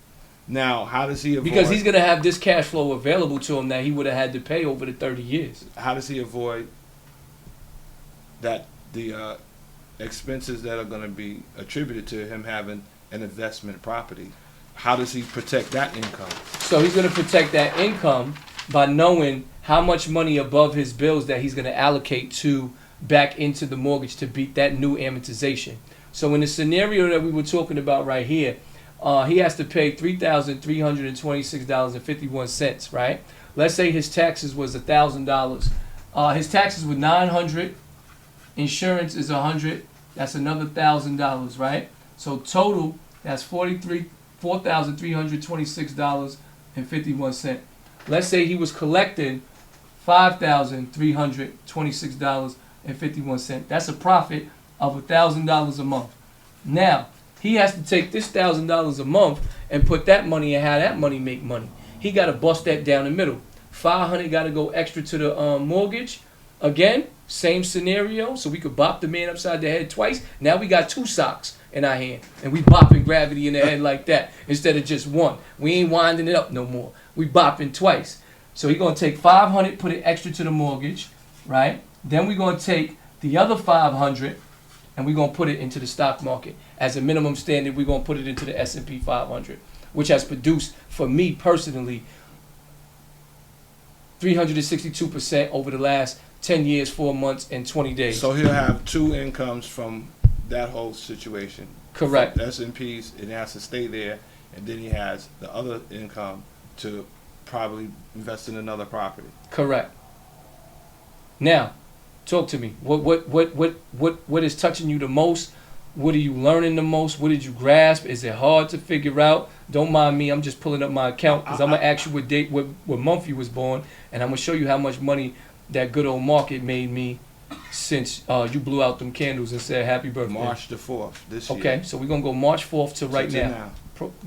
Now, how does he avoid... Because he's going to have this cash flow available to him that he would have had to pay over the 30 years. How does he avoid that the expenses that are going to be attributed to him having an investment property? How does he protect that income? So he's going to protect that income by knowing how much money above his bills that he's going to allocate back into the mortgage to beat that new amortization. So in the scenario that we were talking about right here, he has to pay $3,326.51, right? Let's say his taxes was $1,000. His taxes were $900. Insurance is $100. That's another $1,000, right? So total, that's $4,326.51. Let's say he was collecting $5,326.51. That's a profit of $1,000 a month. Now, he has to take this $1,000 a month and put that money and how that money make money. He got to bust that down the middle. $500 got to go extra to the mortgage. Again, same scenario. So we could bop the man upside the head twice. Now we got 2 socks in our hand, and we bopping gravity in the head like that instead of just one. We ain't winding it up no more. We bopping twice. So he's gonna take $500, put it extra to the mortgage, right? Then we're gonna take the other $500, and we're gonna put it into the stock market as a minimum standard. We're gonna put it into the S&P 500, which has produced for me personally 362% over the last 10 years, 4 months, and 20 days. So he'll have 2 incomes from that whole situation. Correct. S&Ps, it has to stay there, and then he has the other income to probably invest in another property. Correct. Now, talk to me. What is touching you the most? What are you learning the most? What did you grasp? Is it hard to figure out? Don't mind me. I'm just pulling up my account because I'm gonna ask you what date, what month you was born, and I'm gonna show you how much money that good old market made me since you blew out them candles and said happy birthday. March the 4th this year. Okay, so we're gonna go March 4th to right now.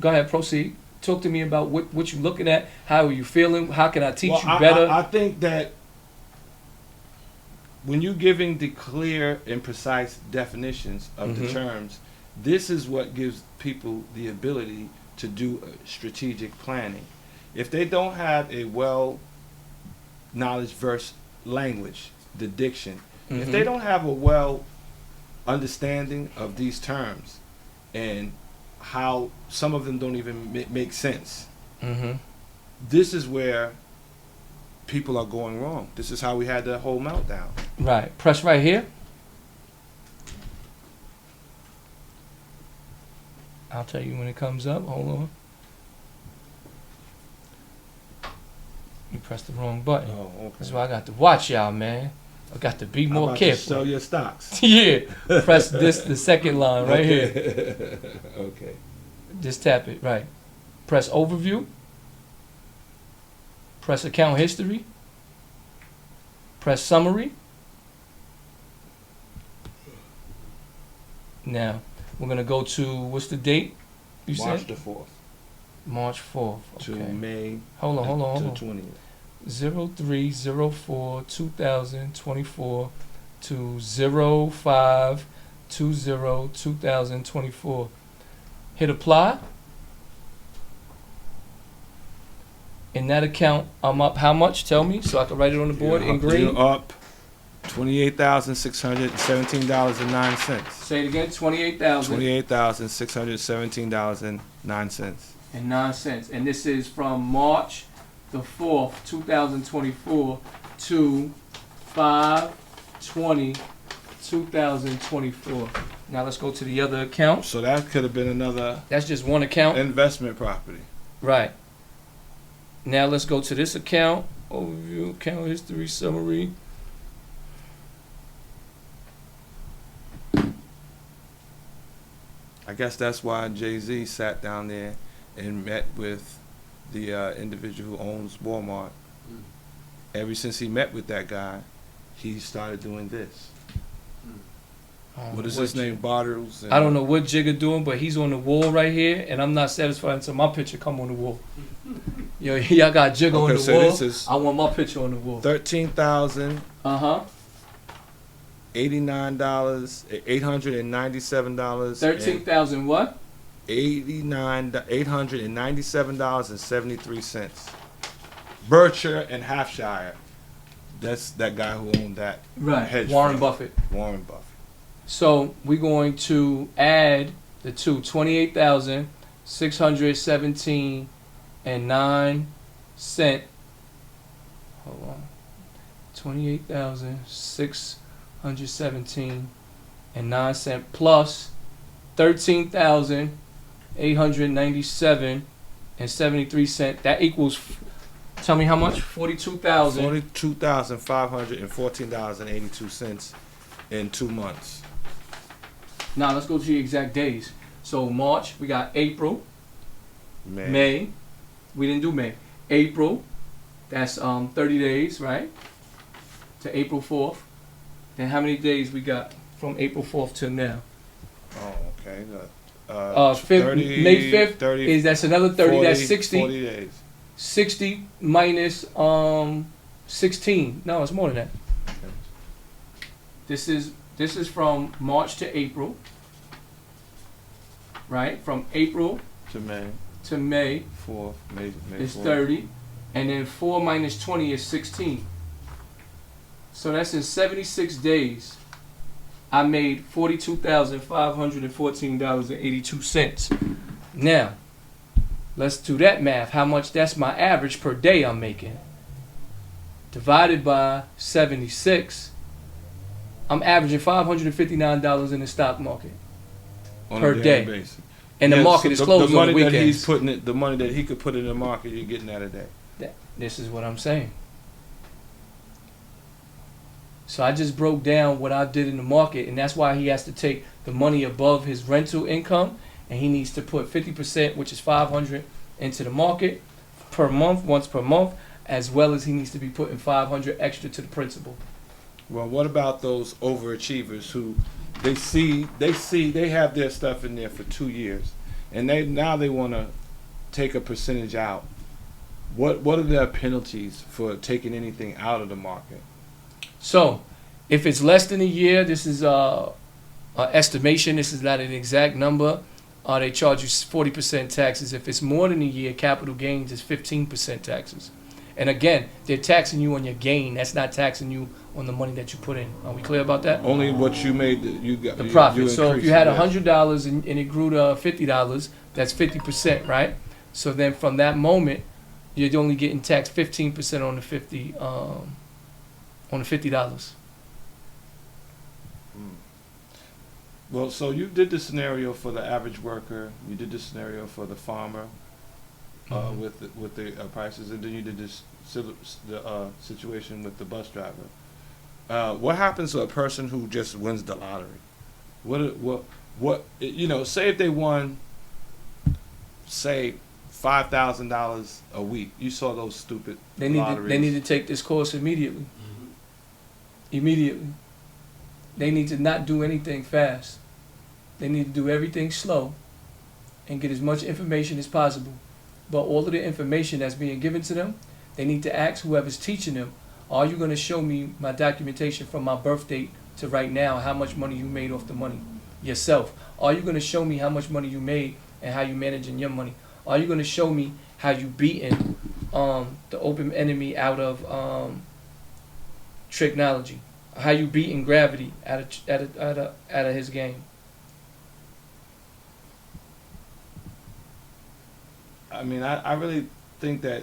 Go ahead, proceed. Talk to me about what you're looking at. How are you feeling? How can I teach you better? I think that when you're giving the clear and precise definitions of the terms, this is what gives people the ability to do strategic planning. If they don't have a knowledge versus language, the diction, if they don't have a understanding of these terms and how some of them don't even make sense, this is where people are going wrong. This is how we had the whole meltdown. Right. Press right here. I'll tell you when it comes up. Hold on. You pressed the wrong button. Oh, okay. That's why I got to watch y'all, man. I got to be more careful. Sell your stocks. Yeah. Press this, the second line right here. Okay. Just tap it. Right. Press overview. Press account history. Press summary. Now, we're going to go to, what's the date you said? March the 4th. March 4th. Okay. To May. Hold on. To the 20th. 03/04/2024 to 05/20/2024. Hit apply. In that account, I'm up how much? Tell me so I can write it on the board in green. You're up $28,617.09. Say it again. $28,617.09. And 9 cents. And this is from March the 4th, 2024 to 5/20/2024. Now let's go to the other account. So that could have been another That's just one account. investment property. Right. Now let's go to this account. Overview, account history, summary. I guess that's why Jay-Z sat down there and met with the individual who owns Walmart. Ever since he met with that guy, he started doing this. What is his name? Bottles? I don't know what Jigga doing, but he's on the wall right here, and I'm not satisfied until my picture come on the wall. Yo, y'all got Jigga on the so wall. This is I want my picture on the wall. $13,089, $897. 13,000 what? $897.73. Berkshire and Hampshire. That's that guy who owned that. Right. Hedge Warren fund. Buffett. Warren Buffett. So we're going to add the two, 28,617 and 9 cent. Hold on. 28,617 and 9 cent plus $13,897.73. That equals, tell me how much? 42,000. $42,514.82 in 2 months. Now let's go to the exact days. So March, we got April, May. We didn't do May. April, that's 30 days, right? To April 4th. Then how many days we got from April 4th to now? Oh, okay. May 5th 30, is, that's another 30, 40, that's 60. 40 days. 60 minus 16. No, it's more than that. This is from March to April. Right? From April To May. to May 4th. May is 4th. 30. And then 4 minus 20 is 16. So that's in 76 days. I made $42,514.82. Now, let's do that math. How much? That's my average per day I'm making. Divided by 76, I'm averaging $559 in the stock market On per a day. daily basis. And the Yeah, market so is closed the on the money that weekends. he's putting it, the money that he could put in the market, you're getting that a day. This is what I'm saying. So I just broke down what I did in the market, and that's why he has to take the money above his rental income, and he needs to put 50%, which is $500, into the market per month, once per month, as well as he needs to be putting $500 extra to the principal. Well, what about those overachievers who they have their stuff in there for 2 years, and they want to take a percentage out? What are their penalties for taking anything out of the market? So, if it's less than a year, this is a estimation. This is not an exact number. They charge you 40% taxes. If it's more than a year, capital gains is 15% taxes. And again, they're taxing you on your gain. That's not taxing you on the money that you put in. Are we clear about that? Only what you made, you got The profit. So if increased you had it, yes. $100 and it grew to $50, that's 50%, right? So then from that moment, you're only getting taxed 15% on the $50. Well, so you did the scenario for the average worker. You did the scenario for the farmer, with the prices, and then you did this situation with the bus driver. What happens to a person who just wins the lottery? What say if they won, say, $5,000 a week. You saw those stupid lotteries. They need to take this course immediately. Immediately. They need to not do anything fast. They need to do everything slow and get as much information as possible. But all of the information that's being given to them, they need to ask whoever's teaching them, are you going to show me my documentation from my birth date to right now, how much money you made off the money yourself? Are you going to show me how much money you made and how you managing your money? Are you going to show me how you beating the open enemy out of technology? How you beating gravity out of his game? I mean, I really think that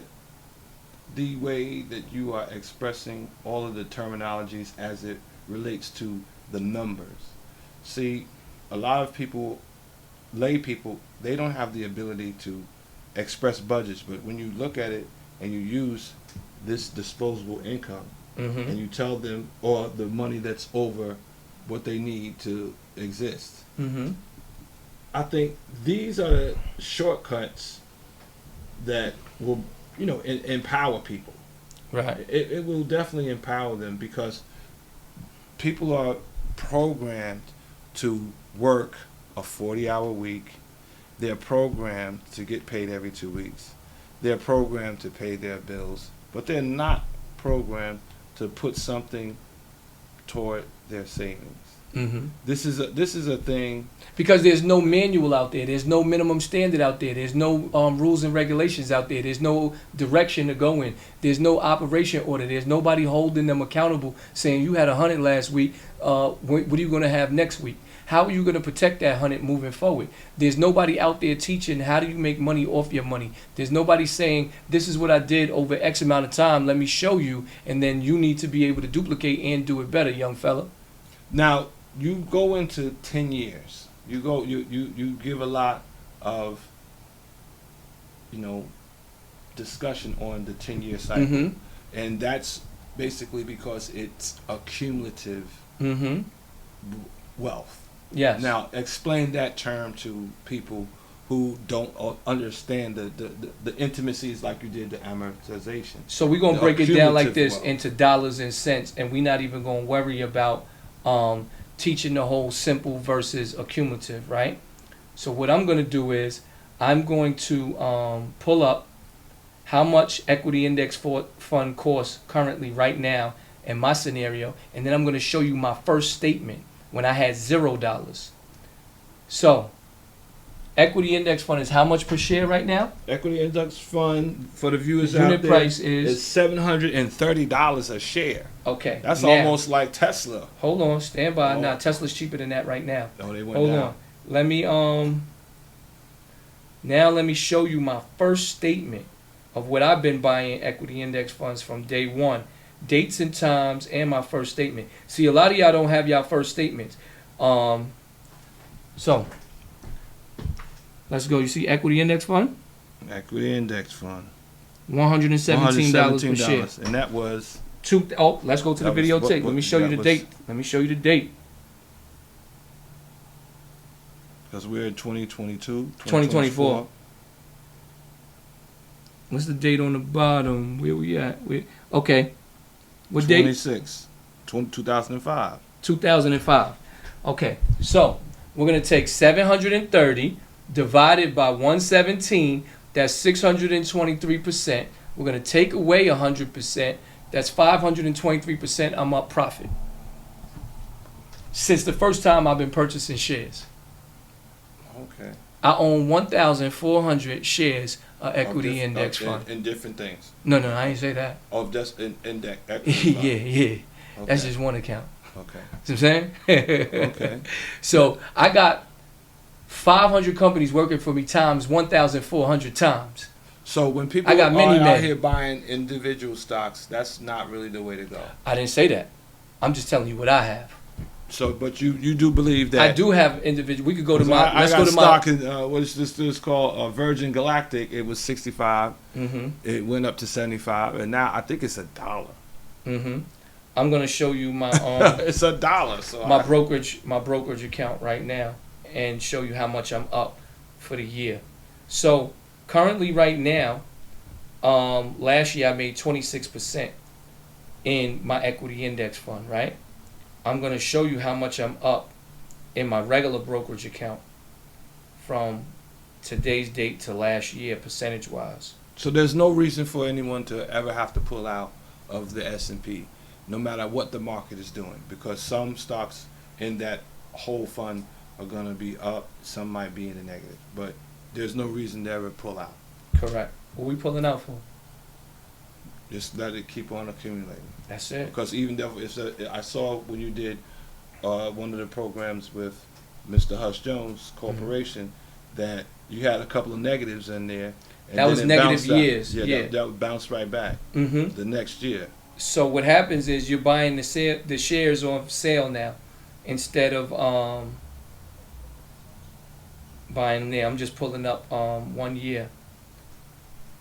the way that you are expressing all of the terminologies as it relates to the numbers. See, a lot of people, lay people, they don't have the ability to express budgets, but when you look at it and you use this disposable income, and you tell them, or the money that's over what they need to exist. I think these are the shortcuts that will, empower people. Right. It will definitely empower them, because people are programmed to work a 40-hour week. They're programmed to get paid every 2 weeks. They're programmed to pay their bills, but they're not programmed to put something toward their savings. This is a thing, because there's no manual out there. There's no minimum standard out there. There's no rules and regulations out there. There's no direction to go in. There's no operation order. There's nobody holding them accountable, saying you had 100 last week. What are you going to have next week? How are you going to protect that 100 moving forward? There's nobody out there teaching how do you make money off your money. There's nobody saying this is what I did over X amount of time. Let me show you, and then you need to be able to duplicate and do it better, young fella. Now, you go into 10 years, you give a lot of, discussion on the 10-year cycle, Mm-hmm. and that's basically because it's accumulative Mm-hmm. wealth. Yes. Now, explain that term to people who don't understand the intimacies like you did the amortization. So we're gonna The break it down like accumulative this wealth. into dollars and cents, and we're not even gonna worry about teaching the whole simple versus accumulative, right? So what I'm gonna do is I'm going to pull up how much equity index fund costs currently right now in my scenario, and then I'm gonna show you my first statement when I had $0. So equity index fund is how much per share right now? Equity index fund for the viewers The unit out there price is $730 a share. okay. That's now, almost like Tesla. Hold on, stand by. Oh. Now Tesla's cheaper than that right now. No, they went Hold down. on. Let me now let me show you my first statement of what I've been buying equity index funds from day one. Dates and times and my first statement. See, a lot of y'all don't have y'all first statements. So let's go. You see equity index fund? Equity index fund. $117 per share. And that was Let's go to the That was- videotape. what- Let me show you that the was- date. Let me show you the date. because we're in 2022, 2024. What's the date on the bottom? Where we at? Okay. What date? 2005. 2005. Okay. So we're going to take 730 divided by 117. That's 623%. We're going to take away 100%. That's 523%. I'm up profit. Since the first time I've been purchasing shares. Okay. I own 1,400 shares of equity index fund. In different things. No, I ain't say that. Of just index Yeah, equity fund. yeah. Okay. That's just one account. Okay. See what I'm saying? Okay. So I got 500 companies working for me times 1,400 times. So when people I got many are men. out here buying individual stocks, that's not really the way to go. I didn't say that. I'm just telling you what I have. So, but you do believe that I do have individual. We could go to my. I Let's got go to stock my. in what is this called? Virgin Galactic. It was 65. Mhm. It went up to 75, and now I think it's $1. Mhm. I'm gonna show you my It's $1. So my brokerage account right now and show you how much I'm up for the year. So currently right now, last year I made 26% in my equity index fund, right? I'm going to show you how much I'm up in my regular brokerage account from today's date to last year, percentage wise. So there's no reason for anyone to ever have to pull out of the S&P, no matter what the market is doing, because some stocks in that whole fund are going to be up, some might be in the negative, but there's no reason to ever pull out. Correct. What we pulling out for? Just let it keep on accumulating. That's it. Because even though I saw when you did one of the programs with Mr. Hush Jones Corporation that you had a couple of negatives in there. And That then was it negative bounced out. years, Yeah, yeah. That would bounce right back Mm-hmm. the next year. So what happens is you're buying the shares on sale now instead of buying them there. I'm just pulling up 1 year.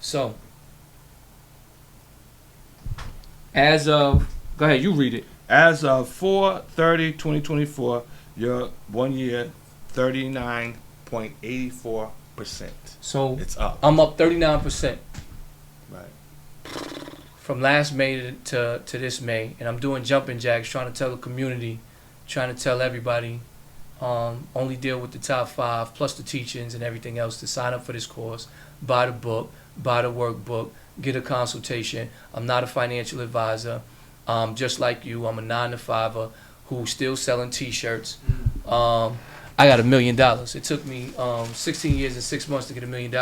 So as of, go ahead, you read it. As of 4/30/2024, your 1 year 39.84%. So It's up. I'm up 39%. Right. From last May to this May, and I'm doing jumping jacks, trying to tell the community, trying to tell everybody, only deal with the top 5 plus the teachings and everything else to sign up for this course, buy the book, buy the workbook, get a consultation. I'm not a financial advisor. Just like you, I'm a 9-to-5er who's still selling T-shirts. I got $1 million. It took me 16 years and 6 months to get $1 million.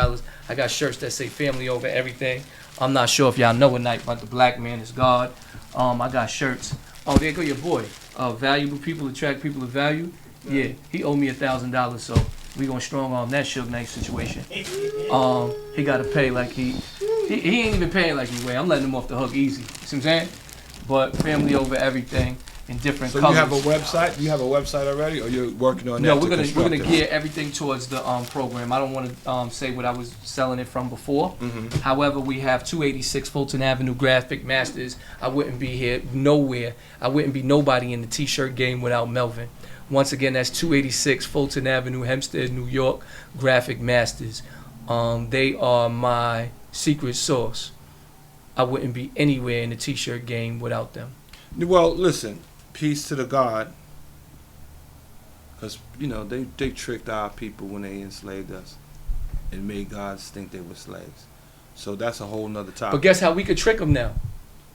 I got shirts that say family over everything. I'm not sure if y'all know a night, but the black man is God. I got shirts. Oh, there go your boy. Valuable people attract people of value. Yeah, he owed me $1,000, so we gonna strong arm that Suge Knight situation. He got to pay like he ain't even paying like he weigh. I'm letting him off the hook easy. See what I'm saying? But family over everything. in different So colors. you have a website? You have a website already, or you're working on that? No, to we're gonna construct it? gear everything towards the program. I don't want to say what I was selling it from before. However, we have 286 Fulton Avenue Graphic Masters. I wouldn't be here nowhere. I wouldn't be nobody in the T-shirt game without Melvin. Once again, that's 286 Fulton Avenue, Hempstead, New York, Graphic Masters. They are my secret sauce. I wouldn't be anywhere in the T-shirt game without them. Well, listen, peace to the God. Because, you know, they tricked our people when they enslaved us and made gods think they were slaves. So that's a whole nother topic. But guess how we could trick them now?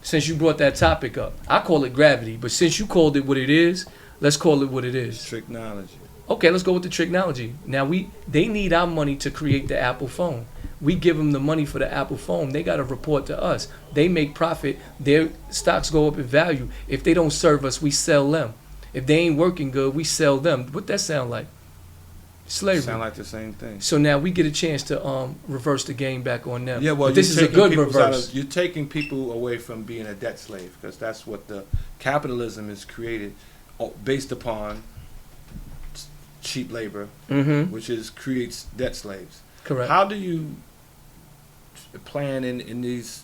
Since you brought that topic up. I call it gravity, but since you called it what it is, let's call it what it is. Tricknology. Okay, let's go with the technology. Now they need our money to create the Apple phone. We give them the money for the Apple phone. They got to report to us. They make profit. Their stocks go up in value. If they don't serve us, we sell them. If they ain't working good, we sell them. What that sound like? Slavery. Sound like the same thing. So now we get a chance to reverse the game back on them. Yeah, well, but this is a good reverse. You're taking people away from being a debt slave, because that's what the capitalism is created based upon cheap labor, Mm-hmm. which creates debt slaves. Correct. How do you plan in these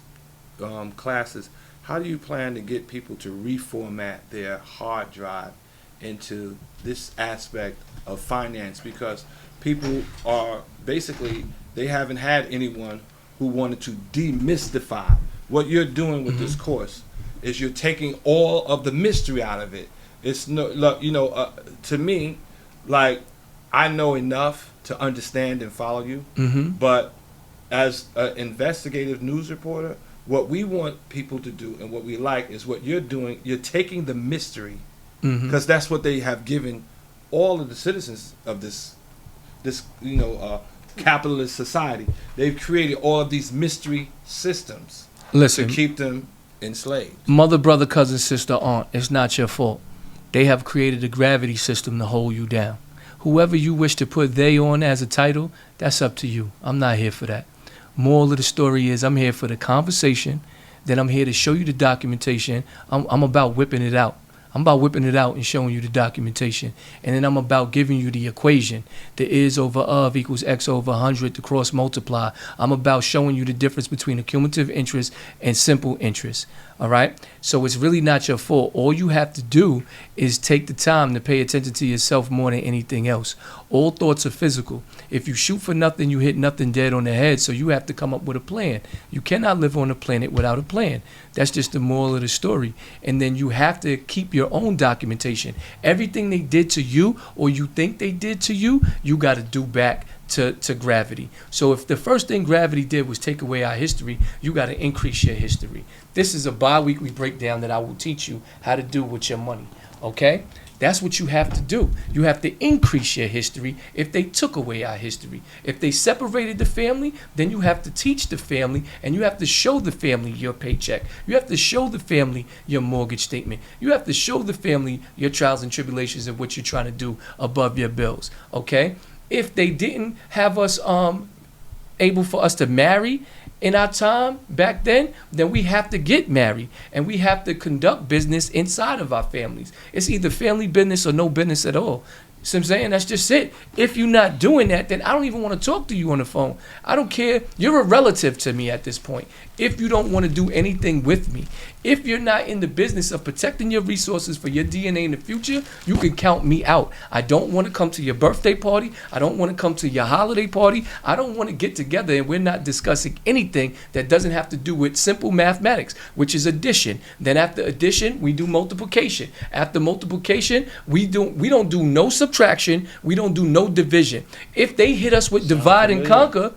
classes? How do you plan to get people to reformat their hard drive into this aspect of finance? Because people are basically, they haven't had anyone who wanted to demystify. What you're doing with this course is you're taking all of the mystery out of it. It's no, look, you know, to me, like, I know enough to understand and follow you, Mm-hmm. but as an investigative news reporter, what we want people to do and what we like is what you're doing. You're taking the mystery, Mm-hmm. because that's what they have given all of the citizens of this capitalist society. They've created all of these mystery systems to Listen, keep them enslaved. mother, brother, cousin, sister, aunt, it's not your fault. They have created a gravity system to hold you down. Whoever you wish to put they on as a title, that's up to you. I'm not here for that. Moral of the story is I'm here for the conversation. Then I'm here to show you the documentation. I'm about whipping it out. I'm about whipping it out and showing you the documentation. And then I'm about giving you the equation. The is over of equals x over 100 to cross multiply. I'm about showing you the difference between accumulative interest and simple interest. All right? So it's really not your fault. All you have to do is take the time to pay attention to yourself more than anything else. All thoughts are physical. If you shoot for nothing, you hit nothing dead on the head. So you have to come up with a plan. You cannot live on a planet without a plan. That's just the moral of the story. And then you have to keep your own documentation. Everything they did to you or you think they did to you, you got to do back to gravity. So if the first thing gravity did was take away our history, you got to increase your history. This is a bi-weekly breakdown that I will teach you how to do with your money. Okay? That's what you have to do. You have to increase your history if they took away our history. If they separated the family, then you have to teach the family and you have to show the family your paycheck. You have to show the family your mortgage statement. You have to show the family your trials and tribulations and what you're trying to do above your bills. Okay? If they didn't have us able for us to marry in our time back then we have to get married and we have to conduct business inside of our families. It's either family business or no business at all. So I'm saying that's just it. If you're not doing that, then I don't even want to talk to you on the phone. I don't care. You're a relative to me at this point. If you don't want to do anything with me, if you're not in the business of protecting your resources for your DNA in the future, you can count me out. I don't want to come to your birthday party. I don't want to come to your holiday party. I don't want to get together and we're not discussing anything that doesn't have to do with simple mathematics, which is addition. Then after addition, we do multiplication. After multiplication, we don't do no subtraction. We don't do no division. If they hit us with divide and conquer,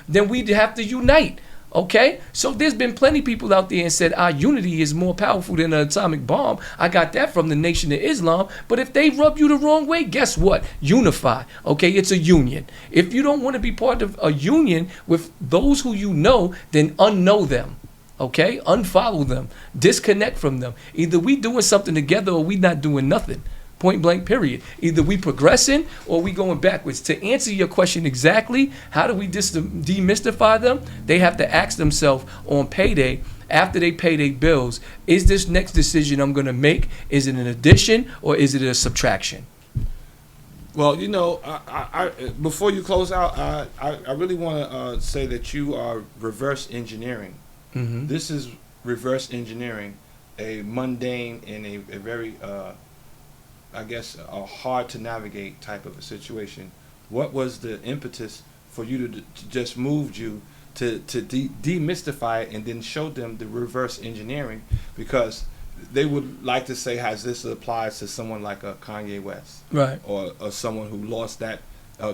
then we'd have to unite. Okay? So there's been plenty of people out there and said our unity is more powerful than an atomic bomb. I got that from the Nation of Islam. But if they rub you the wrong way, guess what? Unify. Okay? It's a union. If you don't want to be part of a union with those who you know, then unknow them. Okay? Unfollow them. Disconnect from them. Either we doing something together or we not doing nothing. Point blank, period. Either we progressing or we going backwards. To answer your question exactly, how do we demystify them? They have to ask themselves on payday, after they pay their bills, is this next decision I'm going to make, is it an addition or is it a subtraction? Well, you know, I before you close out, I really want to say that you are reverse engineering. Mm-hmm. This is reverse engineering, a mundane and a very, I guess, a hard to navigate type of a situation. What was the impetus for you to just moved you to demystify it and then show them the reverse engineering? Because they would like to say, has this applies to someone like a Kanye West, Right. or someone who lost that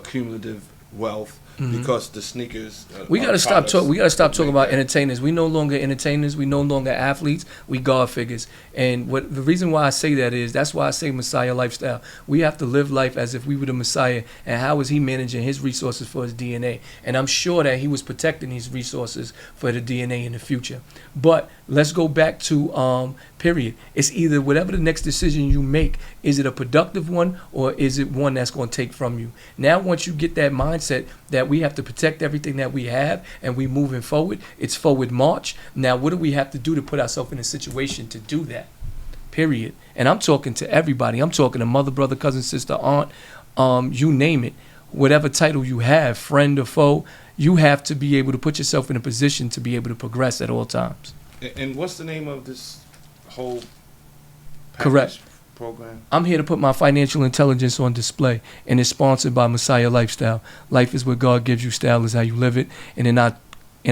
cumulative wealth Mhm. because the sneakers. We are gotta stop products talking. We gotta stop that talking make about that. entertainers. We no longer entertainers. We no longer athletes. We God figures. And what the reason why I say that is that's why I say Messiah lifestyle. We have to live life as if we were the Messiah. And how is he managing his resources for his DNA? And I'm sure that he was protecting these resources for the DNA in the future. But let's go back to period. It's either whatever the next decision you make, is it a productive one or is it one that's going to take from you? Now, once you get that mindset that we have to protect everything that we have and we moving forward, it's forward march. Now, what do we have to do to put ourselves in a situation to do that? Period. And I'm talking to everybody. I'm talking to mother, brother, cousin, sister, aunt, you name it. Whatever title you have, friend or foe, you have to be able to put yourself in a position to be able to progress at all times. And what's the name of this whole Correct. package program? I'm here to put my financial intelligence on display, and it's sponsored by Messiah Lifestyle. Life is what God gives you. Style is how you live it. And in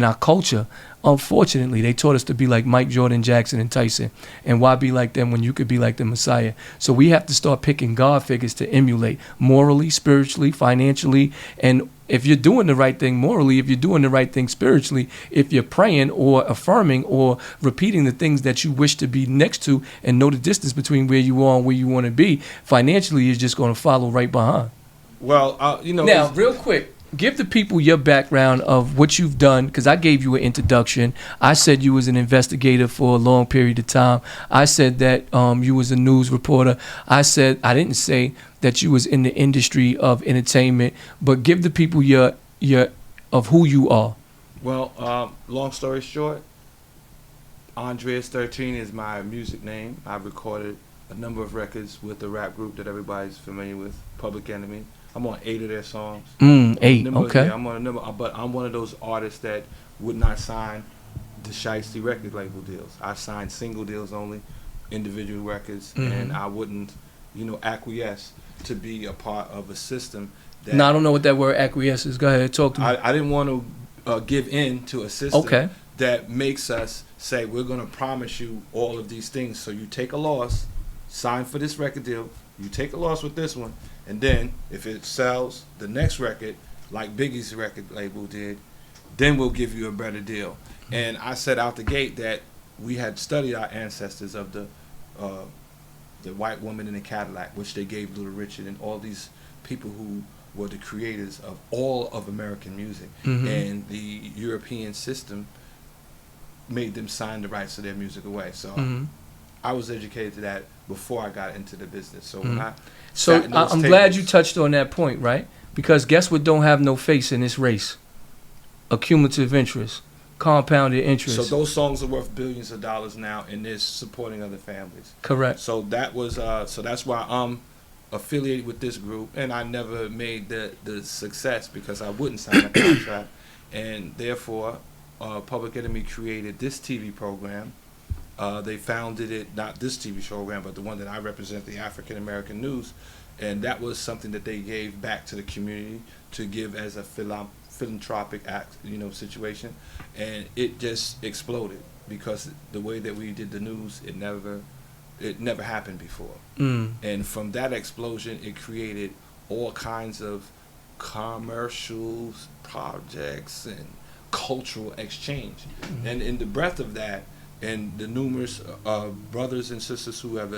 our culture, unfortunately, they taught us to be like Mike, Jordan, Jackson, and Tyson. And why be like them when you could be like the Messiah? So we have to start picking God figures to emulate morally, spiritually, financially, and if you're doing the right thing morally, if you're doing the right thing spiritually, if you're praying or affirming or repeating the things that you wish to be next to and know the distance between where you are and where you want to be, financially you're just going to follow right behind. Well, you know. Now, real quick, give the people your background of what you've done, because I gave you an introduction. I said you was an investigator for a long period of time. I said that you was a news reporter. I didn't say that you was in the industry of entertainment, but give the people your of who you are. Well, long story short, Andreas 13 is my music name. I've recorded a number of records with the rap group that everybody's familiar with, Public Enemy. I'm on 8 of their songs. 8, Number- okay. yeah, I'm on a number, but I'm one of those artists that would not sign the Shiesty record label deals. I signed single deals only, individual records, and I wouldn't, acquiesce to be a part of a system that Now, I don't know what that word acquiesce is. Go ahead, talk to me. I didn't want to give in to a system Okay. that makes us say we're going to promise you all of these things. So you take a loss, sign for this record deal, you take a loss with this one, and then if it sells the next record, like Biggie's record label did, then we'll give you a better deal. And I said out the gate that we had studied our ancestors of the white woman in the Cadillac, which they gave Little Richard, and all these people who were the creators of all of American music. And the European system made them sign the rights to their music away. So I was educated to that before I got into the business. So when I So sat in those I'm glad tables- you touched on that point, right? Because guess what don't have no face in this race? Accumulative interest, compounded interest. So those songs are worth billions of dollars now, and they're supporting other families. Correct. So that was so that's why I'm affiliated with this group, and I never made the success because I wouldn't sign a contract, and therefore Public Enemy created this TV program. They founded it, not this TV program, but the one that I represent, the African American News, and that was something that they gave back to the community to give as a philanthropic act, situation, and it just exploded because the way that we did the news, it never happened before. And from that explosion, it created all kinds of commercials, projects, and cultural exchange. And in the breadth of that, and the numerous brothers and sisters who have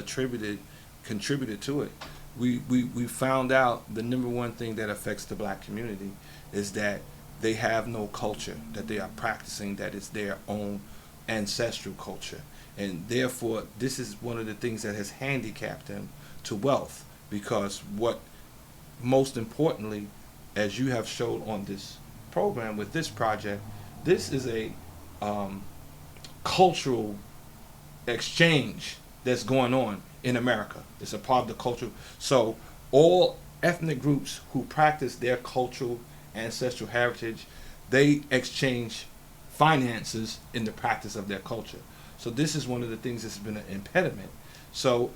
contributed to it, we found out the number one thing that affects the black community is that they have no culture that they are practicing that is their own ancestral culture. And therefore, this is one of the things that has handicapped them to wealth, because what most importantly, as you have showed on this program with this project, this is a cultural exchange that's going on in America. It's a part of the culture. So all ethnic groups who practice their cultural ancestral heritage, they exchange finances in the practice of their culture. So this is one of the things that's been an impediment. So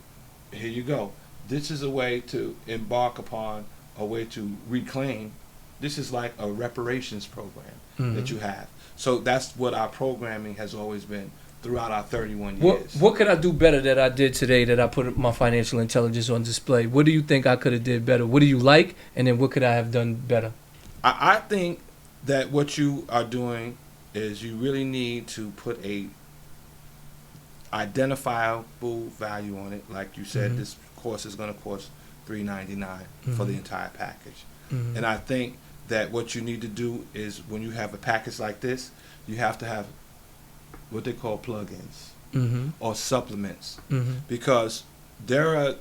here you go. This is a way to embark upon a way to reclaim. This is like a reparations program that you have. So that's what our programming has always been throughout our 31 years. What could I do better that I did today that I put my financial intelligence on display? What do you think I could have did better? What do you like? And then what could I have done better? I think that what you are doing is you really need to put a identifiable value on it. Like you said, this course is going to cost $399 for the entire package. And I think that what you need to do is when you have a package like this, you have to have what they call plugins or supplements, because there are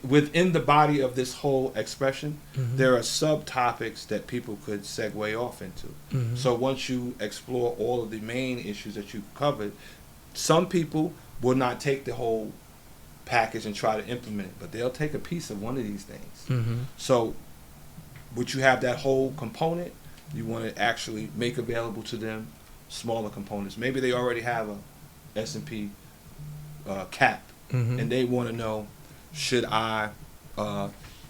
within the body of this whole expression, there are subtopics that people could segue off into. So once you explore all of the main issues that you covered, some people will not take the whole package and try to implement it, but they'll take a piece of one of these things. So would you have that whole component? You want to actually make available to them smaller components. Maybe they already have a S&P cap, and they want to know, should I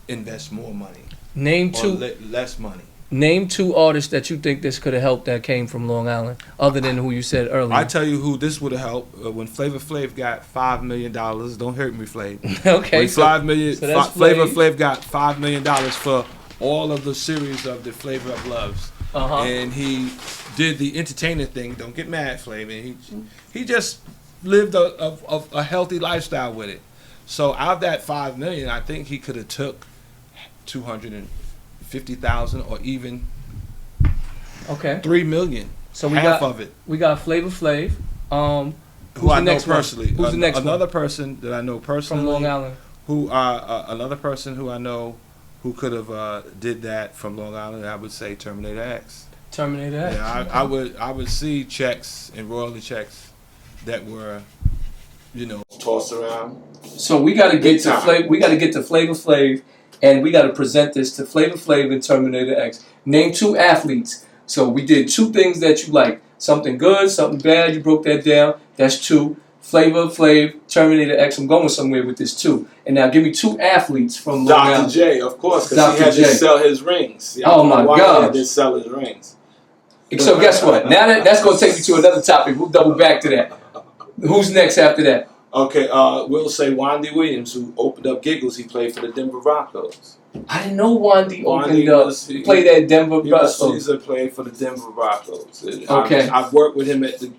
invest more money? Name or two less money. Name two artists that you think this could have helped that came from Long Island, other than who you said earlier. I tell you who this would have helped. When Flavor Flav got $5 million, don't hurt me, Flav. Okay, when that's Flavor Flav got $5 million for all of the series of the Flavor of Loves, and he did the entertainer thing. Don't get mad, Flav. And he just lived a healthy lifestyle with it. So out of that $5 million, I think he could have took $250,000 or even $3 million. So half of it. We got Flavor Flav. Who I know personally. Who's the next one? Another person that I know personally from Long Island. Another person who I know who could have did that from Long Island, I would say Terminator X. Terminator X. Yeah, I would see checks and royalty checks that were, tossed around. So we got to get to Flavor Flav, and we got to present this to Flavor Flav and Terminator X. Name two athletes. So we did two things that you like. Something good, something bad. You broke that down. That's two. Flavor Flav, Terminator X. I'm going somewhere with this too. And now give me two athletes from Long Island. Dr. J, of course, because he had to sell his rings. Oh my God! He had to sell his rings. So guess what? Now that's going to take me to another topic. We'll double back to that. Who's next after that? Okay, we'll say Wandy Williams, who opened up Giggles. He played for the Denver Broncos. I didn't know Wandy opened up. Played at Denver Broncos. He's played for the Denver Broncos. Okay. I've worked with him at the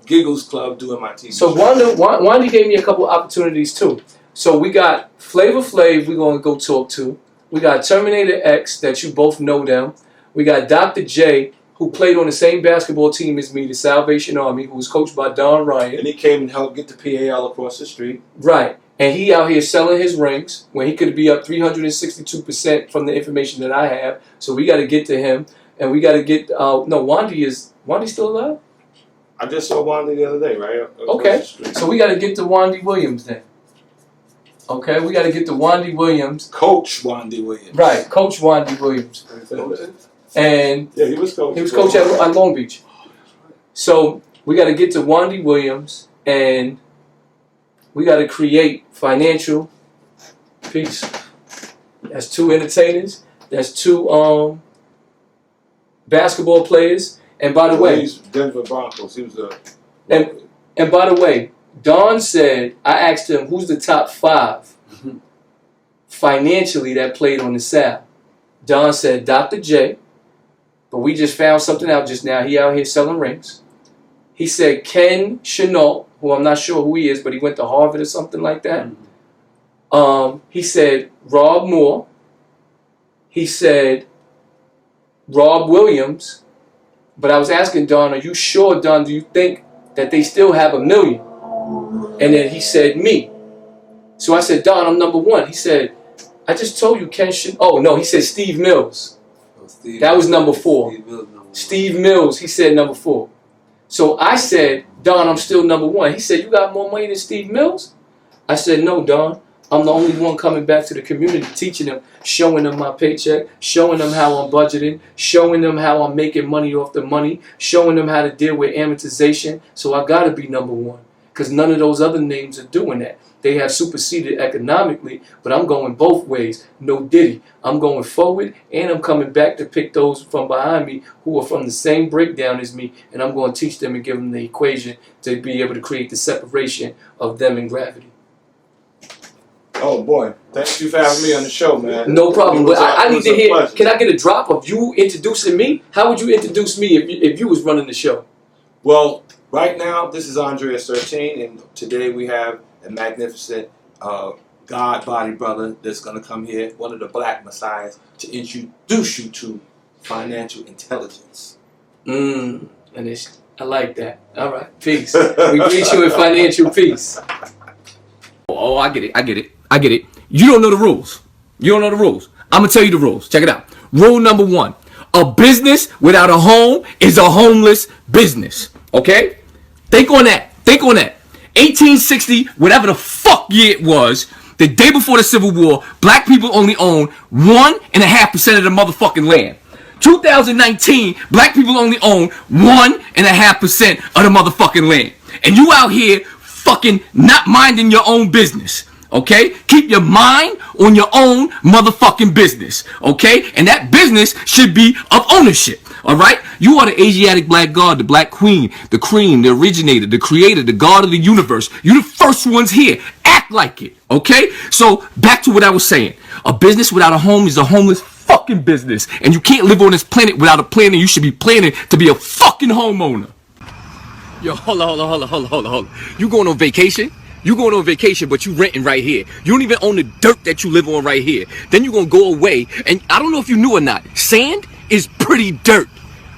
Giggles Club doing my TV So show. Wandy gave me a couple opportunities too. So we got Flavor Flav we're going to go talk to. We got Terminator X that you both know them. We got Dr. J, who played on the same basketball team as me, the Salvation Army, who was coached by Don Ryan. And he came and helped get the PAL across the street. Right. And he out here selling his rings when he could be up 362% from the information that I have. So we got to get to him. And we got to get... Wandy still alive? I just saw Wandy the other day, right? Okay. So we got to get to Wandy Williams then. Okay, we got to get to Wandy Williams. Coach Wandy Williams. Right, Coach Wandy Williams. And yeah, he was coach. He was coach at Long Beach. So we got to get to Wandy Williams, and we got to create financial peace. That's two entertainers. That's two basketball players. And by the way, he's Denver Broncos. He was a. And by the way, Don said, I asked him who's the top 5 financially that played on the South. Don said Dr. J. But we just found something out just now. He out here selling rings. He said Ken Chenault, who I'm not sure who he is, but he went to Harvard or something like that. He said Rob Moore. He said Rob Williams. But I was asking Don, are you sure, Don, do you think that they still have $1 million? And then he said me. So I said, Don, I'm number 1. He said, I just told you Ken Chenault. Oh, no, he said Steve Mills. That was number 4. Steve Mills, he said number 4. So I said, Don, I'm still number one. He said, you got more money than Steve Mills? I said, no, Don. I'm the only one coming back to the community, teaching them, showing them my paycheck, showing them how I'm budgeting, showing them how I'm making money off the money, showing them how to deal with amortization. So I got to be number one, because none of those other names are doing that. They have superseded economically, but I'm going both ways. No Diddy. I'm going forward, and I'm coming back to pick those from behind me who are from the same breakdown as me, and I'm going to teach them and give them the equation to be able to create the separation of them and gravity. Oh boy, thank you for having me on the show, man. No problem. But I need to hear. Pleasure. Can I get a drop of you introducing me? How would you introduce me if you was running the show? Well, right now this is Andreas 13, and today we have a magnificent God body brother that's gonna come here, one of the Black Messiahs, to introduce you to financial intelligence. And I like that. All right, peace. We greet you in financial peace. Oh, I get it. You don't know the rules. I'm going to tell you the rules. Check it out. Rule number 1. A business without a home is a homeless business. Okay? Think on that. 1860, whatever the fuck year it was, the day before the Civil War, black people only own 1.5% of the motherfucking land. 2019, black people only own 1.5% of the motherfucking land. And you out here fucking not minding your own business, okay? Keep your mind on your own motherfucking business, okay? And that business should be of ownership, all right? You are the Asiatic black god, the black queen, the cream, the originator, the creator, the god of the universe. You the first ones here. Act like it, okay? So back to what I was saying. A business without a home is a homeless fucking business. And you can't live on this planet without a plan, and you should be planning to be a fucking homeowner. Yo, hold on. You going on vacation, but you renting right here. You don't even own the dirt that you live on right here. Then you're going to go away, and I don't know if you knew or not, sand is pretty dirt.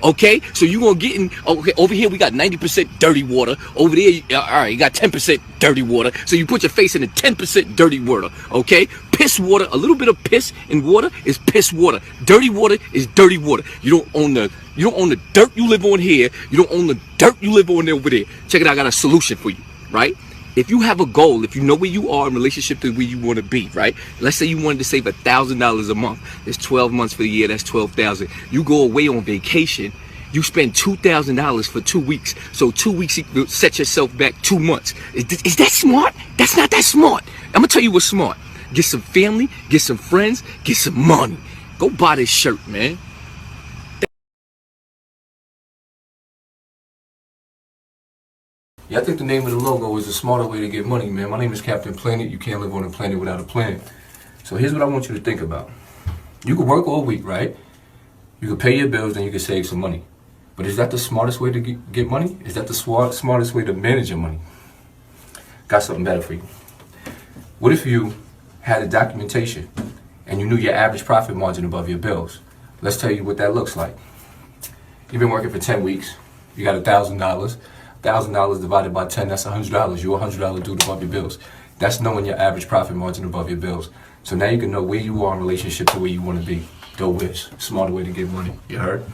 Okay, so you're going to get in, okay, over here we got 90% dirty water. Over there, all right, you got 10% dirty water. So you put your face in the 10% dirty water, okay? Piss water, a little bit of piss in water is piss water. Dirty water is dirty water. You don't own the dirt you live on here. You don't own the dirt you live on over there. Check it out, I got a solution for you, right? If you have a goal, if you know where you are in relationship to where you want to be, right? Let's say you wanted to save $1,000 a month. It's 12 months for the year, that's $12,000. You go away on vacation, you spend $2,000 for 2 weeks. So 2 weeks, you set yourself back 2 months. Is that smart? That's not that smart. I'm going to tell you what's smart. Get some family, get some friends, get some money. Go buy this shirt, man. Yeah, I think the name of the logo is a smarter way to get money, man. My name is Captain Planet. You can't live on a planet without a planet. So here's what I want you to think about. You can work all week, right? You can pay your bills and you can save some money. But is that the smartest way to get money? Is that the smartest way to manage your money? Got something better for you. What if you had a documentation and you knew your average profit margin above your bills? Let's tell you what that looks like. You've been working for 10 weeks. You got $1,000. $1,000 divided by 10, that's $100. You're $100 due above your bills. That's knowing your average profit margin above your bills. So now you can know where you are in relationship to where you want to be. Go Wiz. Smarter way to get money. You heard?